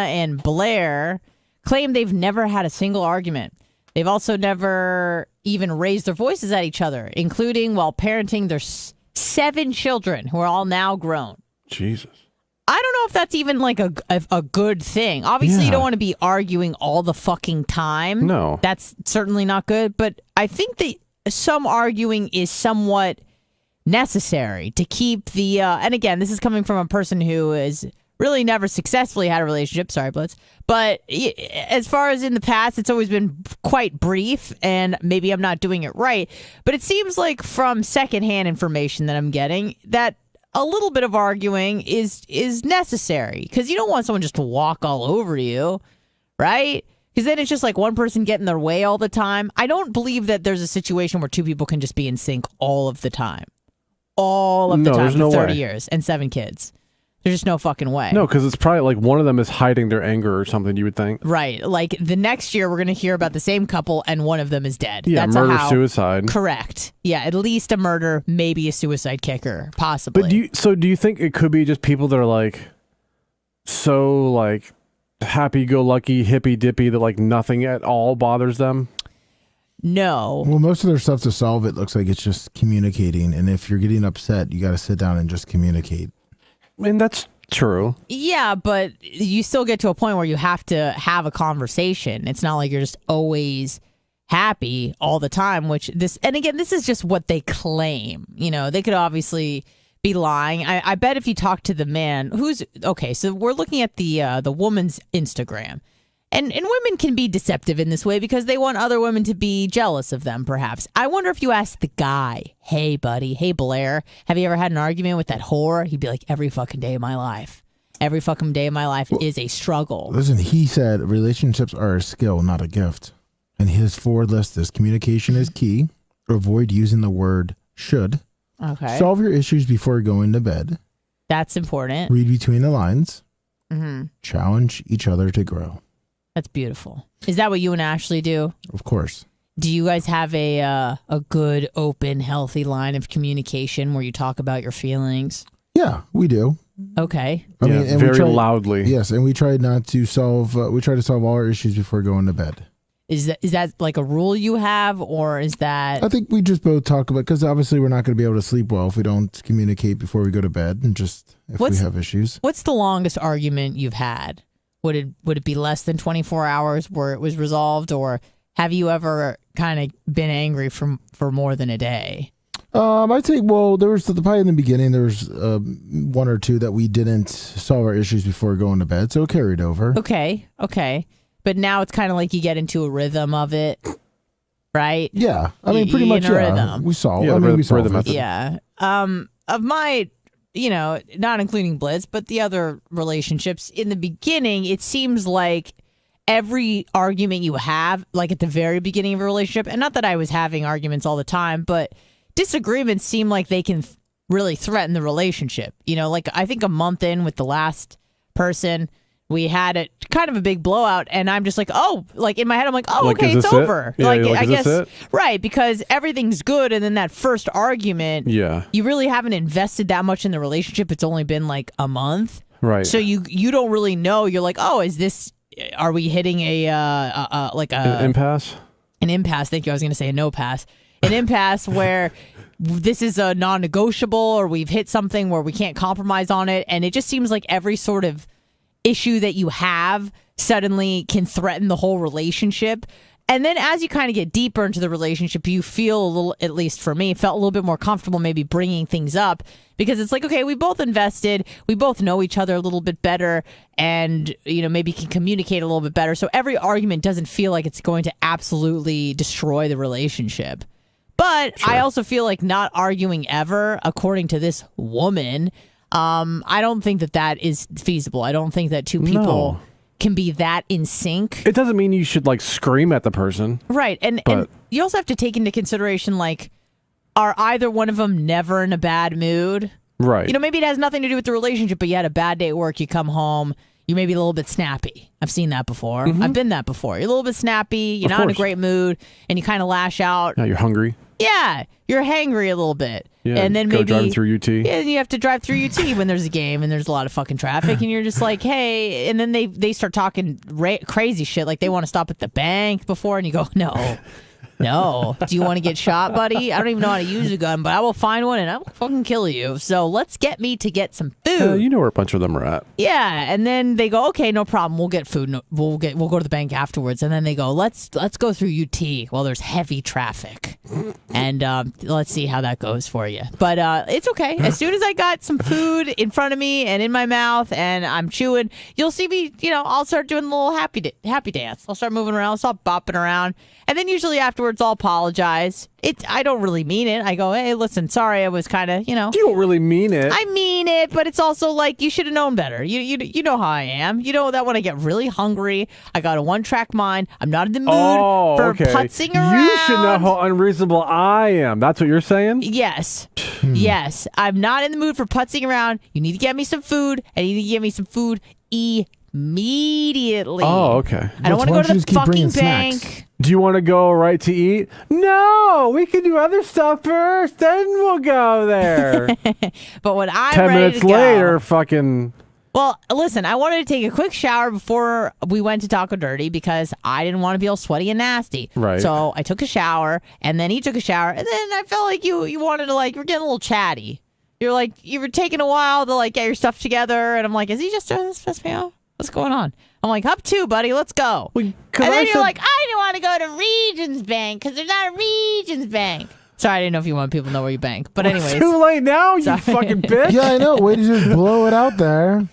and Blair, claim they've never had a single argument. They've also never even raised their voices at each other, including while parenting their 7 children who are all now grown. Jesus. I don't know if that's even like a good thing. Obviously, you Yeah. don't want to be arguing all the fucking time. No. That's certainly not good. But I think that some arguing is somewhat necessary to keep the and again, this is coming from a person who is really never successfully had a relationship. Sorry, Blitz. But as far as in the past, it's always been quite brief, and maybe I'm not doing it right. But it seems like from secondhand information that I'm getting that a little bit of arguing is necessary, because you don't want someone just to walk all over you, right? Because then it's just like one person getting their way all the time. I don't believe that there's a situation where two people can just be in sync all of the time. All of the time for 30 years and 7 kids. There's just no fucking way. No, because it's probably like one of them is hiding their anger or something, you would think. Right. Like the next year, we're going to hear about the same couple and one of them is dead. Yeah, That's murder, suicide. Correct. Yeah, at least a murder, maybe a suicide kicker, possibly. But do you think it could be just people that are like so like happy-go-lucky, hippy-dippy that like nothing at all bothers them? No. Well, most of their stuff to solve it looks like it's just communicating. And if you're getting upset, you got to sit down and just communicate. I mean, that's true. Yeah, but you still get to a point where you have to have a conversation. It's not like you're just always happy all the time, and again, this is just what they claim. You know, they could obviously be lying. I bet if you talk to the man so we're looking at the woman's Instagram. And women can be deceptive in this way because they want other women to be jealous of them, perhaps. I wonder if you ask the guy, hey, buddy, hey, Blair, have you ever had an argument with that whore? He'd be like, every fucking day of my life. Every fucking day of my life is a struggle. Listen, he said relationships are a skill, not a gift. And his forward list is communication is key. Avoid using the word should. Okay. Solve your issues before going to bed. That's important. Read between the lines. Mm-hmm. Challenge each other to grow. That's beautiful. Is that what you and Ashley do? Of course. Do you guys have a good, open, healthy line of communication where you talk about your feelings? Yeah, we do. Okay. I mean, and very loudly. Yes, and we try not to solve. We try to solve all our issues before going to bed. Is that like a rule you have, or is that? I think we just both talk about, because obviously we're not going to be able to sleep well if we don't communicate before we go to bed, and just if we have issues. What's the longest argument you've had? Would it be less than 24 hours where it was resolved, or have you ever kind of been angry for more than a day? I'd say, well, there was probably in the beginning, there was 1 or 2 that we didn't solve our issues before going to bed, so it carried over. Okay. But now it's kind of like you get into a rhythm of it, right? Yeah. I mean, pretty much, rhythm. We solved we solved rhythm it. method. Yeah. Of my, not including Blitz, but the other relationships, in the beginning, it seems like every argument you have, like at the very beginning of a relationship, and not that I was having arguments all the time, but disagreements seem like they can really threaten the relationship. Like I think a month in with the last person, we had a kind of a big blowout, and I'm just like, in my head, I'm like, okay, it's over. Yeah, I guess, right, because everything's good, and then that first argument, you really haven't invested that much in the relationship. It's only been like a month, right? So you don't really know. You're like, are we hitting an impasse? An impasse. Thank you. I was going to say a no pass. An impasse where this is a non-negotiable, or we've hit something where we can't compromise on it, and it just seems like every sort of issue that you have suddenly can threaten the whole relationship. And then as you kind of get deeper into the relationship, you feel a little, at least for me, felt a little bit more comfortable maybe bringing things up, because it's like, okay, we both invested, we both know each other a little bit better, and maybe can communicate a little bit better. So every argument doesn't feel like it's going to absolutely destroy the relationship. But sure. I also feel like not arguing ever, according to this woman, I don't think that is feasible. I don't think that two people can be that in sync. It doesn't mean you should like scream at the person. Right. And you also have to take into consideration, like, are either one of them never in a bad mood? Right. Maybe it has nothing to do with the relationship, but you had a bad day at work, you come home, you may be a little bit snappy. I've seen that before. Mm-hmm. I've been that before. You're a little bit snappy, you're not in a great mood, and you kind of lash out. Yeah, you're hungry. Yeah, you're hangry a little bit. Yeah, and then maybe driving through UT. Yeah, you have to drive through UT when there's a game and there's a lot of fucking traffic, and you're just like, hey, and then they start talking crazy shit, like they want to stop at the bank before, and you go, no, No. Do you want to get shot, buddy? I don't even know how to use a gun, but I will find one and I will fucking kill you. So let's get me to get some food. You know where a bunch of them are at. Yeah, and then they go, okay, no problem. We'll get food. We'll go to the bank afterwards. And then they go, let's go through UT. Well, there's heavy traffic, and let's see how that goes for you. But it's okay. As soon as I got some food in front of me and in my mouth, and I'm chewing, you'll see me. I'll start doing a little happy dance. I'll start moving around. I'll start bopping around, and then usually afterwards I'll apologize. I don't really mean it. I go, hey, listen, sorry, I was kind of, You don't really mean it. I mean it, but it's also like you should have known better. You know how I am. You know that when I get really hungry, I got a one-track mind. I'm not in the mood for putzing around. You should know how unreasonable I am. That's what you're saying? Yes. Yes. I'm not in the mood for putzing around. You need to get me some food. I need to get me some food immediately. Oh, okay. I don't want to go to the fucking bank. Snacks? Do you want to go right to eat? No, we can do other stuff first, then we'll go there. But when I'm 10 ready minutes to go, later, fucking... Well, listen, I wanted to take a quick shower before we went to Taco Dirty because I didn't want to be all sweaty and nasty. Right. So I took a shower, and then he took a shower, and then I felt like you wanted to, you were getting a little chatty. You're like, you were taking a while to, get your stuff together, and I'm like, is he just doing this to piss me off? What's going on? I'm like, up two, buddy, let's go. And then you're like, I didn't want to go to Regions Bank because there's not a Regions Bank. Sorry, I didn't know if you want people to know where you bank. But anyways. It's too late now, you fucking bitch. Yeah, I know. Way to just blow it out there.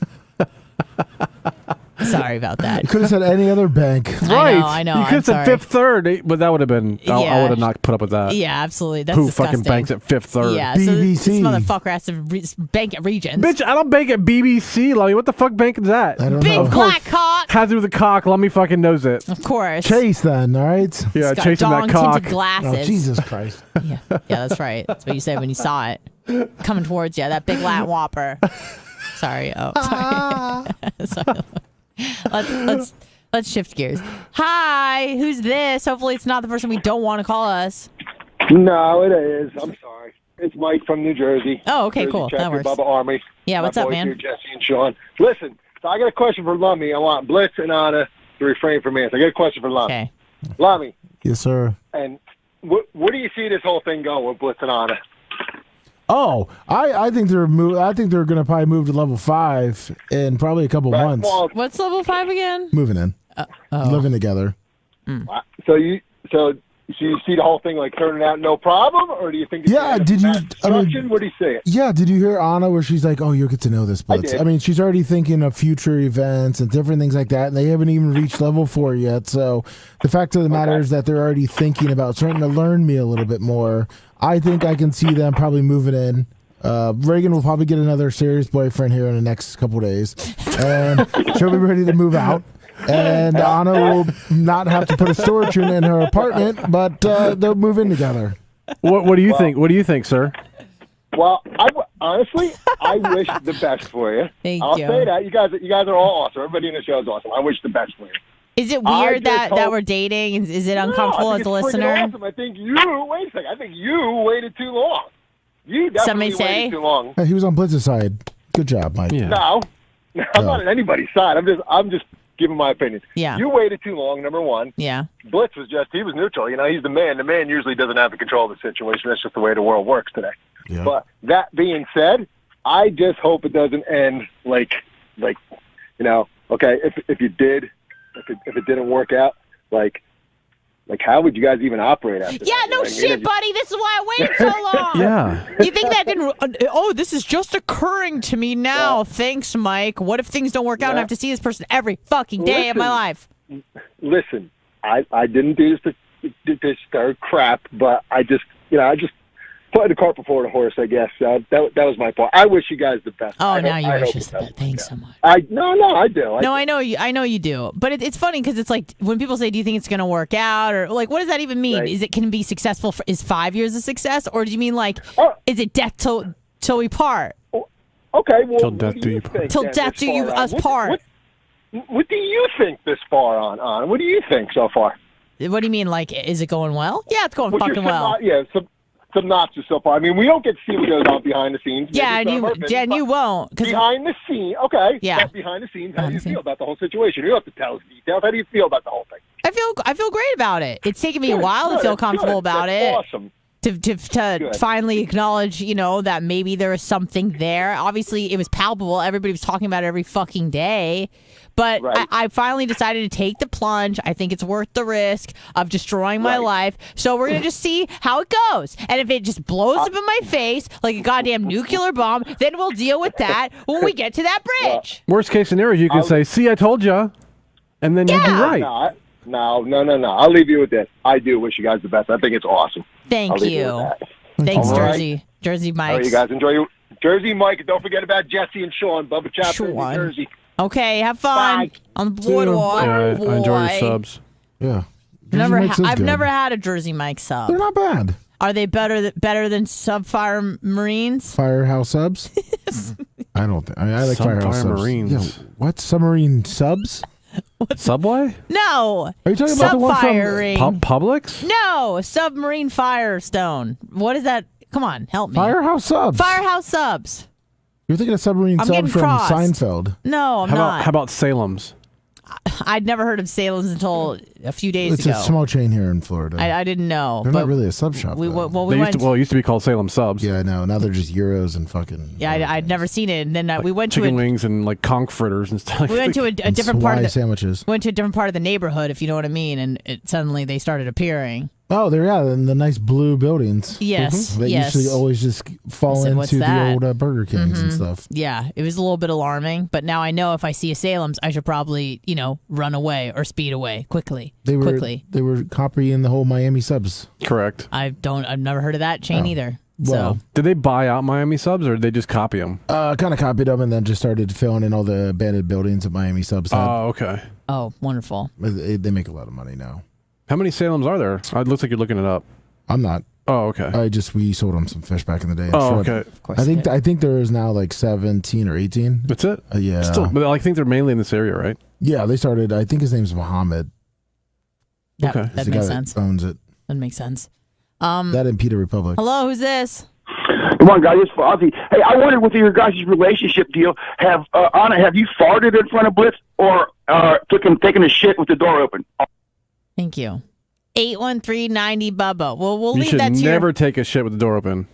Sorry about that. You could have said any other bank. Right. I know. You could have said Fifth Third, but that would have been, I would have not put up with that. Yeah, absolutely. That's Who disgusting. fucking banks at Fifth Third? Yeah, BBC. so this motherfucker has to bank at Regions. Bitch, I don't bank at BBC, Lummy. What the fuck bank is that? I don't Big know. black cock. Has to do with the cock. Let me fucking knows it. Of course. Chase then, all right? Yeah, He's got chasing that cock. dong-tinted glasses. Oh, Jesus Christ. Yeah, that's right. That's what you said when you saw it coming towards you. That big Latin whopper. Sorry. Oh, sorry. Sorry. Let's shift gears. Hi, who's this? Hopefully, it's not the person we don't want to call us. No, it is. I'm sorry. It's Mike from New Jersey. Oh, okay, Jersey cool. Chapter, That works. Bubba Army. Yeah, what's My up, boys man? Here, Jesse and Sean. Listen, so I got a question for Lummy. I want Blitz and Anna to refrain from answering. I got a question for Lummy. Okay. Lummy, Yes, sir. and where do you see this whole thing going with Blitz and Anna? Oh, I think they're going to probably move to level 5 in probably a couple months. Well, What's level 5 again? Moving in, living together. so you see the whole thing turning out no problem, or do you think? It's Yeah, gonna did you- mass destruction? What do you see? Yeah, did you hear Anna where she's like, "Oh, you'll get to know this Blitz." did. I mean, she's already thinking of future events and different things like that, and they haven't even reached level 4 yet. So the fact of the matter is that they're already thinking about starting to learn me a little bit more. I think I can see them probably moving in. Reagan will probably get another serious boyfriend here in the next couple days, and she'll be ready to move out. And Anna will not have to put a storage unit in her apartment, but they'll move in together. What do you think? What do you think, sir? Well, honestly, I wish the best for you. Thank I'll you. say that you guys are all awesome. Everybody in the show is awesome. I wish the best for you. Is it I weird just that hope- we're dating? Is it uncomfortable No, I as think a it's freaking listener? Awesome. I think wait a second. I think you waited too long. You definitely Some may say. waited too long. He was on Blitz's side. Good job, Mike. Yeah. No, I'm not on anybody's side. I'm just giving my opinion. Yeah. You waited too long. Number one. Yeah. Blitz was neutral. He's the man. The man usually doesn't have the control of the situation. That's just the way the world works today. Yeah. But that being said, I just hope it doesn't end okay, if it didn't work out, how would you guys even operate after Yeah, that? no shit, buddy. This is why I waited so long. Yeah. You think that didn't? Oh, this is just occurring to me now. Thanks, Mike. What if things don't work out and I have to see this person every fucking day of my life? Listen, I didn't do this stir crap, but I just put the cart before the horse, I guess. That was my part. I wish you guys the best. Oh, now you I wish hope us it the best. doesn't Thanks work so much. out. No, I do. No, I know you. I know you do. But it's funny because it's like when people say, "Do you think it's going to work out?" or what does that even mean? Right. Is it can be successful? Is 5 years a success, or do you mean Oh. is it death till we part? Okay, well, Till death what do do you think part. Till then death this do you far us on? part. What do you think this far on? What do you think so far? What do you mean? Is it going well? Yeah, it's going What's your fucking well. obnoxious so far. I mean, we don't get to see what goes on behind the scenes. Yeah, and you won't. Behind the scene, okay. Yeah. Behind the scenes, how do you feel about the whole situation? You don't have to tell us details. How do you feel about the whole thing? I feel great about it. It's taken me a while to feel comfortable about it. Awesome. To finally acknowledge, that maybe there was something there. Obviously, it was palpable. Everybody was talking about it every fucking day. But right. I finally decided to take the plunge. I think it's worth the risk of destroying my life. So we're going to just see how it goes. And if it just blows up in my face like a goddamn nuclear bomb, then we'll deal with that when we get to that bridge. Worst case scenario, you can say, see, I told you. And then you'd be right. No. I'll leave you with this. I do wish you guys the best. I think it's awesome. Thank you. Thanks, Jersey. Right. Jersey Mike. All right, you guys enjoy your Jersey Mike. Don't forget about Jesse and Sean. Bubba Chapter in New Jersey. Okay, have fun on the boardwalk. Yeah, I enjoy your subs. Yeah. I've never had a Jersey Mike sub. They're not bad. Are they better than Subfire Marines? Firehouse subs? I don't think. I like Firehouse subs. Marines. Yeah, what? Submarine subs? Subway? No. Are you talking about the one from Publix? No, Submarine Firestone. What is that? Come on, help me. Firehouse subs. Firehouse subs. You're thinking of Submarine subs from Seinfeld. No, I'm not. How about Salem's? I'd never heard of Salem's until a few days ago. It's a small chain here in Florida. I didn't know. They're not really a sub shop. It used to be called Salem Subs. Yeah, I know. Now they're just Euros and fucking. Yeah, I'd never seen it. And then we went chicken wings and like conch fritters and stuff. We went to a different part of the sandwiches. Went to a different part of the neighborhood, if you know what I mean, and suddenly they started appearing. Oh, they're in the nice blue buildings. Yes, They usually always just fall into the old Burger Kings and stuff. Yeah, it was a little bit alarming, but now I know if I see a Salem's, I should probably, run away or speed away quickly. They were copying the whole Miami subs. Correct. I've never heard of that chain either. Well, so. Did they buy out Miami subs or did they just copy them? Kind of copied them and then just started filling in all the abandoned buildings that Miami subs had. Oh, okay. Oh, wonderful. They make a lot of money now. How many Salems are there? It looks like you're looking it up. I'm not. Oh, okay. We sold them some fish back in the day. Okay. Of course I think there is now like 17 or 18. That's it? Yeah. But I think they're mainly in this area, right? Yeah, they started. I think his name's Muhammad. Okay. That makes sense. That owns it. That makes sense. That and Peter Republic. Hello, who's this? Come on, guys, it's Fozzie. Hey, I wondered with your guys' relationship deal, Anna, have you farted in front of Blitz or taken a shit with the door open? Thank you. 813-90 Bubba. Well, we'll you leave that to You should never take a shit with the door open.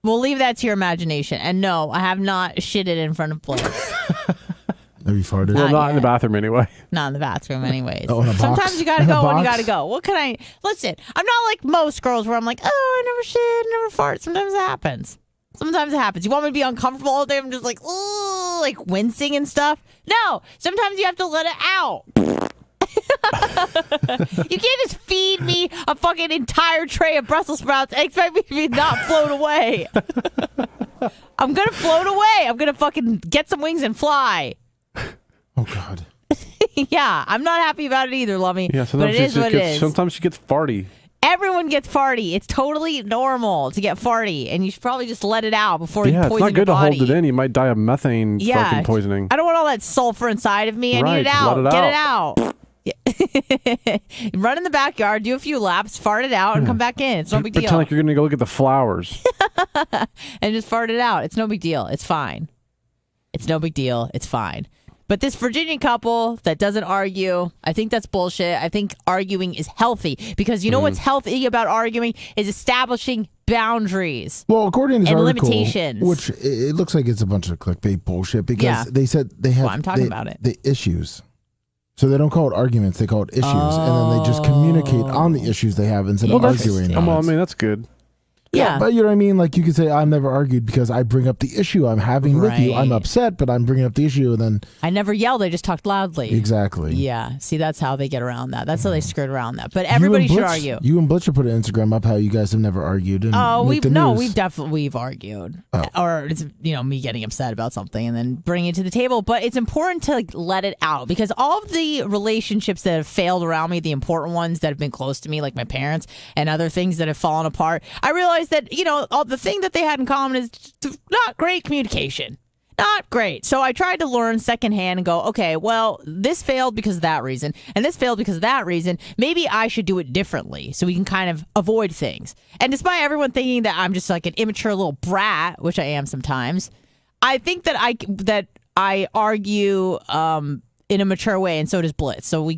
We'll leave that to your imagination. And no, I have not shitted in front of Blitz. Have you farted? Well, not in the bathroom anyway. Not in the bathroom anyways. Oh, in a box? Sometimes you gotta go when you gotta go. What can I... Listen, I'm not like most girls where I'm like, I never shit, I never fart. Sometimes it happens. You want me to be uncomfortable all day? I'm just like, ooh, like wincing and stuff? No. Sometimes you have to let it out. You can't just feed me a fucking entire tray of Brussels sprouts and expect me to not float away. I'm gonna float away. I'm gonna fucking get some wings and fly. Oh, God. Yeah, I'm not happy about it either, Lummy. Yeah, but it is what it is. Sometimes she gets farty. Everyone gets farty. It's totally normal to get farty, and you should probably just let it out before you poison your body. Yeah, it's not good to hold it in. You might die of methane fucking poisoning. I don't want all that sulfur inside of me. I need it out. Get it out. Run in the backyard, do a few laps, fart it out, and come back in. It's no big deal. Pretend like you're going to go look at the flowers. And just fart it out. It's no big deal. It's fine. It's no big deal. It's fine. But this Virginian couple that doesn't argue, I think that's bullshit. I think arguing is healthy because you know what's healthy about arguing is establishing boundaries. Well, according to this article, limitations, which it looks like it's a bunch of clickbait bullshit because they said they have I'm talking about it. The issues. So they don't call it arguments, they call it issues. And then they just communicate on the issues they have instead of arguing. Well, I mean, that's good. Yeah. But you know what I mean? Like you could say, I've never argued because I bring up the issue I'm having with you. I'm upset, but I'm bringing up the issue. And then I never yelled. I just talked loudly. Exactly. Yeah. See, that's how they get around that. That's how they skirt around that. But everybody should argue. You and Blitz should put an Instagram up how you guys have never argued. And we've definitely argued. Or it's, me getting upset about something and then bringing it to the table. But it's important to let it out because all of the relationships that have failed around me, the important ones that have been close to me, like my parents and other things that have fallen apart, I realized that, all the thing that they had in common is not great communication. not great. So I tried to learn secondhand and go, okay, well, this failed because of that reason, and this failed because of that reason. Maybe I should do it differently so we can kind of avoid things. And despite everyone thinking that I'm just like an immature little brat, which I am sometimes, I think that I argue in a mature way, and so does Blitz. So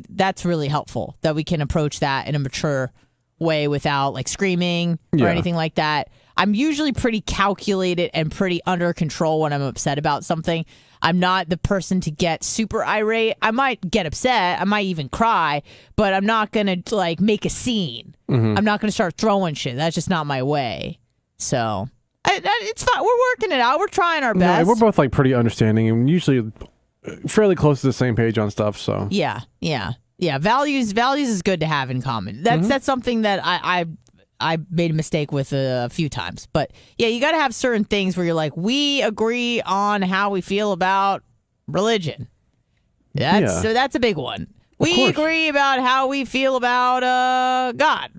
that's really helpful that we can approach that in a mature way without like screaming or anything like that. I'm usually pretty calculated and pretty under control when I'm upset about something. I'm not the person to get super irate. I might get upset. I might even cry, but I'm not going to like make a scene. I'm not going to start throwing shit. That's just not my way. So it's fine. We're working it out. We're trying our best. No, we're both like pretty understanding and usually fairly close to the same page on stuff. So yeah. Values is good to have in common. That's something that I made a mistake with a few times. But yeah, you got to have certain things where you're like, we agree on how we feel about religion. So that's a big one. We agree about how we feel about God.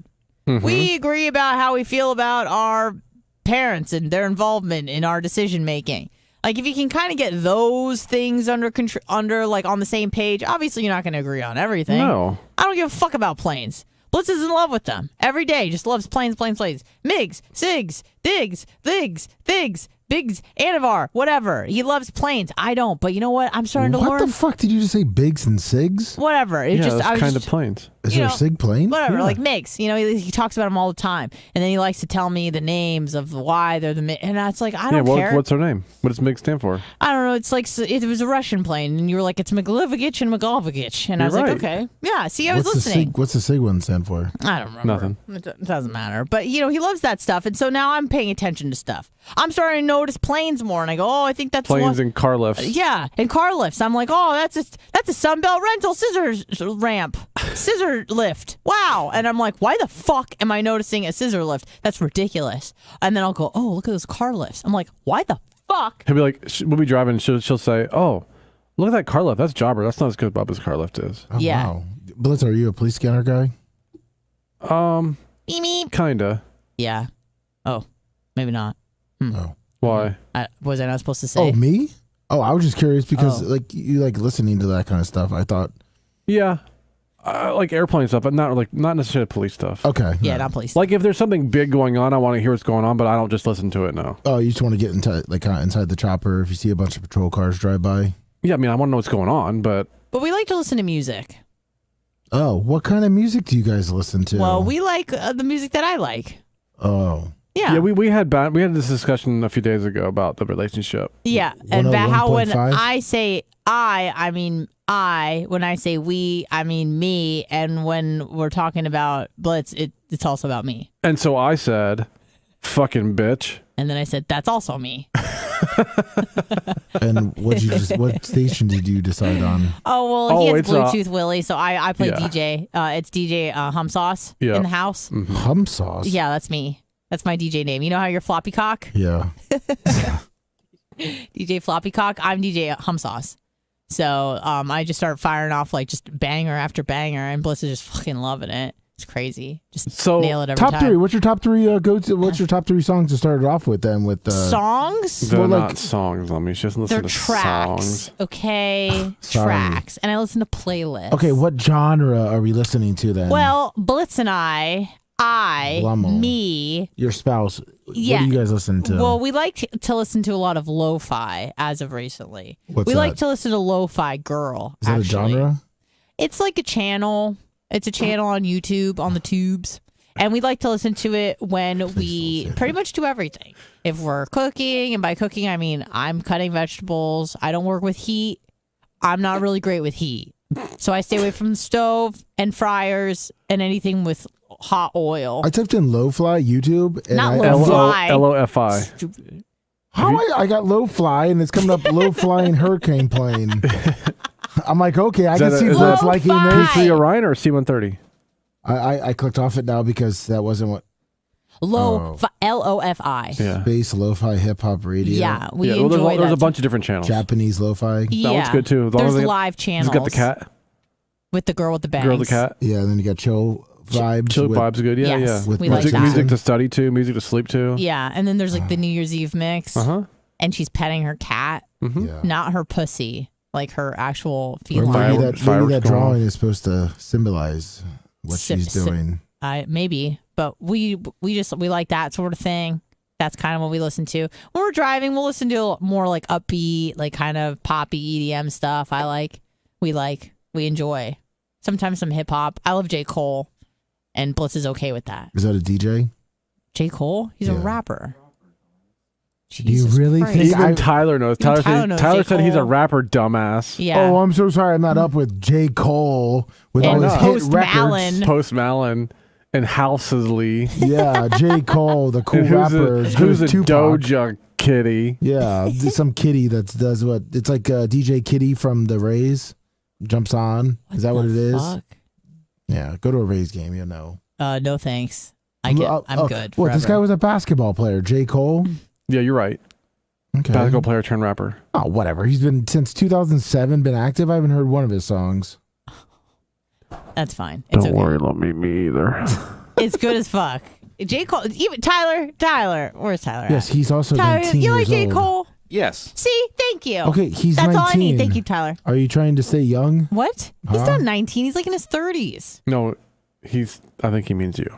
We agree about how we feel about our parents and their involvement in our decision making. Like if you can kind of get those things under like on the same page, obviously you're not going to agree on everything. No. I don't give a fuck about planes. Blitz is in love with them. Every day, just loves planes. MiGs, SIGs, DIGs, THIGs, Bigs, Anavar, whatever. He loves planes. I don't, but you know what? I'm starting to learn. What the fuck did you just say? Bigs and SIGs? Whatever. Those kind of planes. Is there a SIG plane? Whatever, like MiGs. You know, he talks about them all the time. And then he likes to tell me the names of why they're the MiG. And it's like, I don't care. What's their name? What does MiG stand for? I don't know. It's like, it was a Russian plane. And you were like, it's Miglivovich and Migovovich. And I was like, okay. Yeah, see, I was listening. What's the SIG one stand for? I don't remember. Nothing. It doesn't matter. But, you know, he loves that stuff. And so now I'm paying attention to stuff. I'm starting to notice planes more. And I go, oh, I think that's planes and car lifts. Yeah, and car lifts. I'm like, oh, that's a Sunbelt rental scissors ramp. Scissor lift. Wow. And I'm like, why the fuck am I noticing a scissor lift? That's ridiculous. And then I'll go, oh, look at those car lifts. I'm like, why the fuck? He'll be like, we'll be driving and she'll say, oh, look at that car lift. That's Jobber. That's not as good as Bubba's car lift is. Oh, yeah. Wow. Blitz, are you a police scanner guy? Kinda. Yeah. Oh, maybe not. Oh. Why? Was I not supposed to say? Oh, me? Oh, I was just curious because like you like listening to that kind of stuff. I thought. Yeah. Like airplane stuff, but not necessarily police stuff. Okay. Yeah, not police. Like if there's something big going on, I want to hear what's going on, but I don't just listen to it. No. Oh, you just want to get into like inside the chopper if you see a bunch of patrol cars drive by. Yeah, I mean, I want to know what's going on, but we like to listen to music. Oh, what kind of music do you guys listen to? Well, we like the music that I like. Oh. Yeah. Yeah, we had this discussion a few days ago about the relationship. Yeah, and about how when I say I mean I. When I say we, I mean me. And when we're talking about Blitz, it's also about me. And so I said, fucking bitch. And then I said, that's also me. And what station did you decide on? Oh, well, he has Bluetooth Willie, so I play DJ. It's DJ Hum Sauce in the house. Mm-hmm. Hum Sauce? Yeah, that's me. That's my DJ name. You know how you're Floppy Cock? Yeah. DJ Floppy Cock. I'm DJ Hum Sauce. So I just start firing off like just banger after banger, and Bliss is just fucking loving it. It's crazy. Just nail it every time. Top three. What's your top three What's your top three songs to start it off with? Then with songs. They're not songs. Let me just listen to tracks. Songs. Okay, tracks, and I listen to playlists. Okay, what genre are we listening to then? Well, Blitz and me, your spouse. Yeah. What do you guys listen to? Well, we like to listen to a lot of lo-fi as of recently. We like to listen to Lo-Fi Girl. Is that a genre? It's like a channel. It's a channel on YouTube, on the tubes. And we like to listen to it when we pretty much do everything. If we're cooking, and by cooking, I mean I'm cutting vegetables. I don't work with heat. I'm not really great with heat. So I stay away from the stove and fryers and anything with hot oil. I typed in low-fly YouTube. And not low-fly. L-O-F-I. How I got low-fly and it's coming up low-flying hurricane plane. I'm like, okay, I can see what it's like in there. P3 Orion or C-130? I clicked off it now because that wasn't what. L-O-F-I. Yeah. Space lo-fi hip-hop radio. Yeah, we enjoy that. There's a bunch of different channels. Japanese lo-fi. Yeah. That one's good too. There's live channels. It's got the cat. With the girl with the bangs. Girl with the cat. Yeah, and then you got chill vibes. Chill vibes good. Yeah, yes, yeah. We like that. Music to study to, music to sleep to. Yeah, and then there's like the New Year's Eve mix. Uh-huh. and she's petting her cat, Yeah. not her pussy, like her actual Or feline. maybe that drawing is supposed to symbolize what she's doing. Maybe, but we like that sort of thing. That's kind of what we listen to when we're driving. We'll listen to more like upbeat, like kind of poppy EDM stuff. We enjoy. Sometimes some hip hop. I love J. Cole, and Blitz is okay with that. Is that a DJ? J. Cole, he's a rapper. Do you really think even Tyler knows? Tyler said he's a rapper, dumbass. Yeah. Oh, I'm so sorry. I'm not up with J. Cole with all his hit records. Post Malone and Housesley. Yeah, J. Cole, the cool rapper. Who's a Doja kitty? Yeah, some kitty that does what? It's like DJ Kitty from the Rays jumps on. Is that what it is? Fuck? Yeah, go to a Rays game. You'll know. No thanks. I'm good. What? This guy was a basketball player, J. Cole. Yeah, you're right. Okay. Basketball player turned rapper. Oh, whatever. He's been since 2007 been active. I haven't heard one of his songs. That's fine. It's Don't worry, me either. It's good as fuck. J. Cole, even Tyler. Where's Tyler? Yes, he's also Tyler, 19 you like years J. old. Cole? Yes. See, thank you. Okay, he's That's 19. all I need. Thank you, Tyler. Are you trying to stay young? What? He's not 19. He's like in his 30s. No, I think he means you.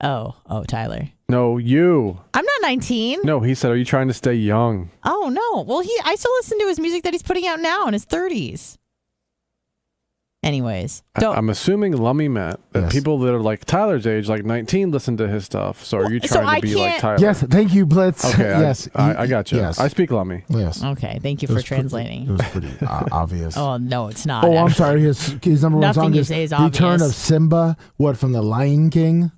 Oh, Tyler. No, you. I'm not 19. No, he said, are you trying to stay young? Oh, no. Well, I still listen to his music that he's putting out now in his 30s. Anyways. I'm assuming Lummy meant that people that are like Tyler's age, like 19, listen to his stuff. So are you trying to be like Tyler? Yes, thank you, Blitz. Okay, yes. I got you. Yes. I speak Lummy. Yes. Okay, thank you for translating. It was pretty obvious. Oh, no, it's not. Oh, I'm sorry. His number one Nothing song you is say is Return obvious. of Simba. What, from The Lion King?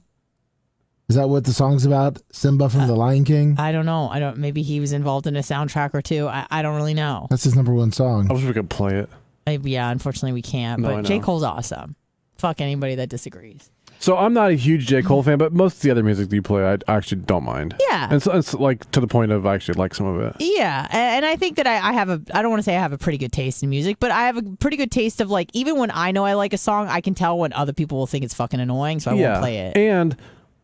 Is that what the song's about? Simba from The Lion King? I don't know. Maybe he was involved in a soundtrack or two. I don't really know. That's his number one song. I wish we could play it. Yeah, unfortunately we can't. No, I But know. J. Cole's awesome. Fuck anybody that disagrees. So I'm not a huge J. Cole fan, but most of the other music that you play, I actually don't mind. Yeah. And so it's like to the point of I actually like some of it. Yeah, and I think that I don't want to say I have a pretty good taste in music, but I have a pretty good taste of like, even when I know I like a song, I can tell when other people will think it's fucking annoying, so I won't play it. And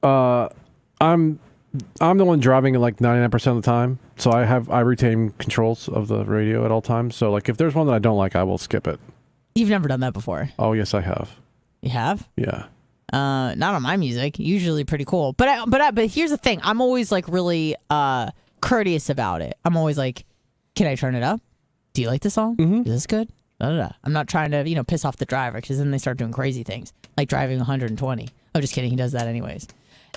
I'm the one driving it like 99% of the time, so I retain controls of the radio at all times. So like if there's one that I don't like, I will skip it. You've never done that before. Oh yes, I have. You have? Yeah. Not on my music. Usually pretty cool. But here's the thing. I'm always like really courteous about it. I'm always like, can I turn it up? Do you like the song? Mm-hmm. Is this good? I'm not trying to piss off the driver, because then they start doing crazy things like driving 120. Oh, just kidding. He does that anyways.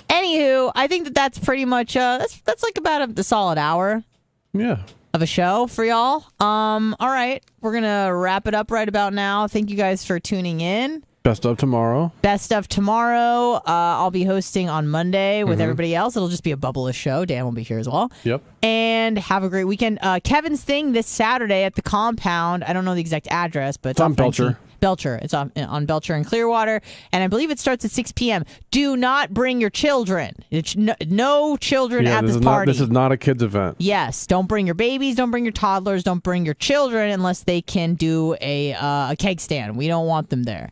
Anywho, I think that's pretty much that's like about a solid hour. Yeah. Of a show for y'all. All right, we're gonna wrap it up right about now. Thank you guys for tuning in. Best of tomorrow. Best of tomorrow. I'll be hosting on Monday with everybody else. It'll just be a bubbleless show. Dan will be here as well. Yep. And have a great weekend. Kevin's thing this Saturday at the compound. I don't know the exact address, but it's on Belcher. Belcher. It's on Belcher and Clearwater, and I believe it starts at 6 p.m. Do not bring your children. It's no children at this party. This is not a kids event. Yes, don't bring your babies, don't bring your toddlers, don't bring your children unless they can do a keg stand. We don't want them there.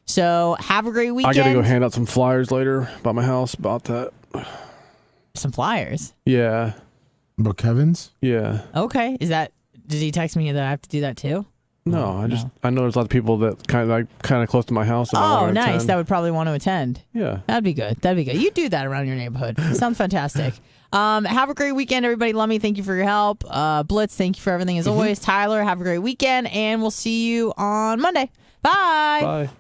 So have a great weekend. I gotta go hand out some flyers later by my house about that. Some flyers? Yeah. About Kevin's? Yeah. Okay. Did he text me that I have to do that too? No, I know there's a lot of people that kind of close to my house. And Oh, nice. That would probably want to attend. Yeah. That'd be good. You do that around your neighborhood. Sounds fantastic. Have a great weekend, everybody. Lummy, thank you for your help. Blitz, thank you for everything as always. Tyler, have a great weekend, and we'll see you on Monday. Bye. Bye.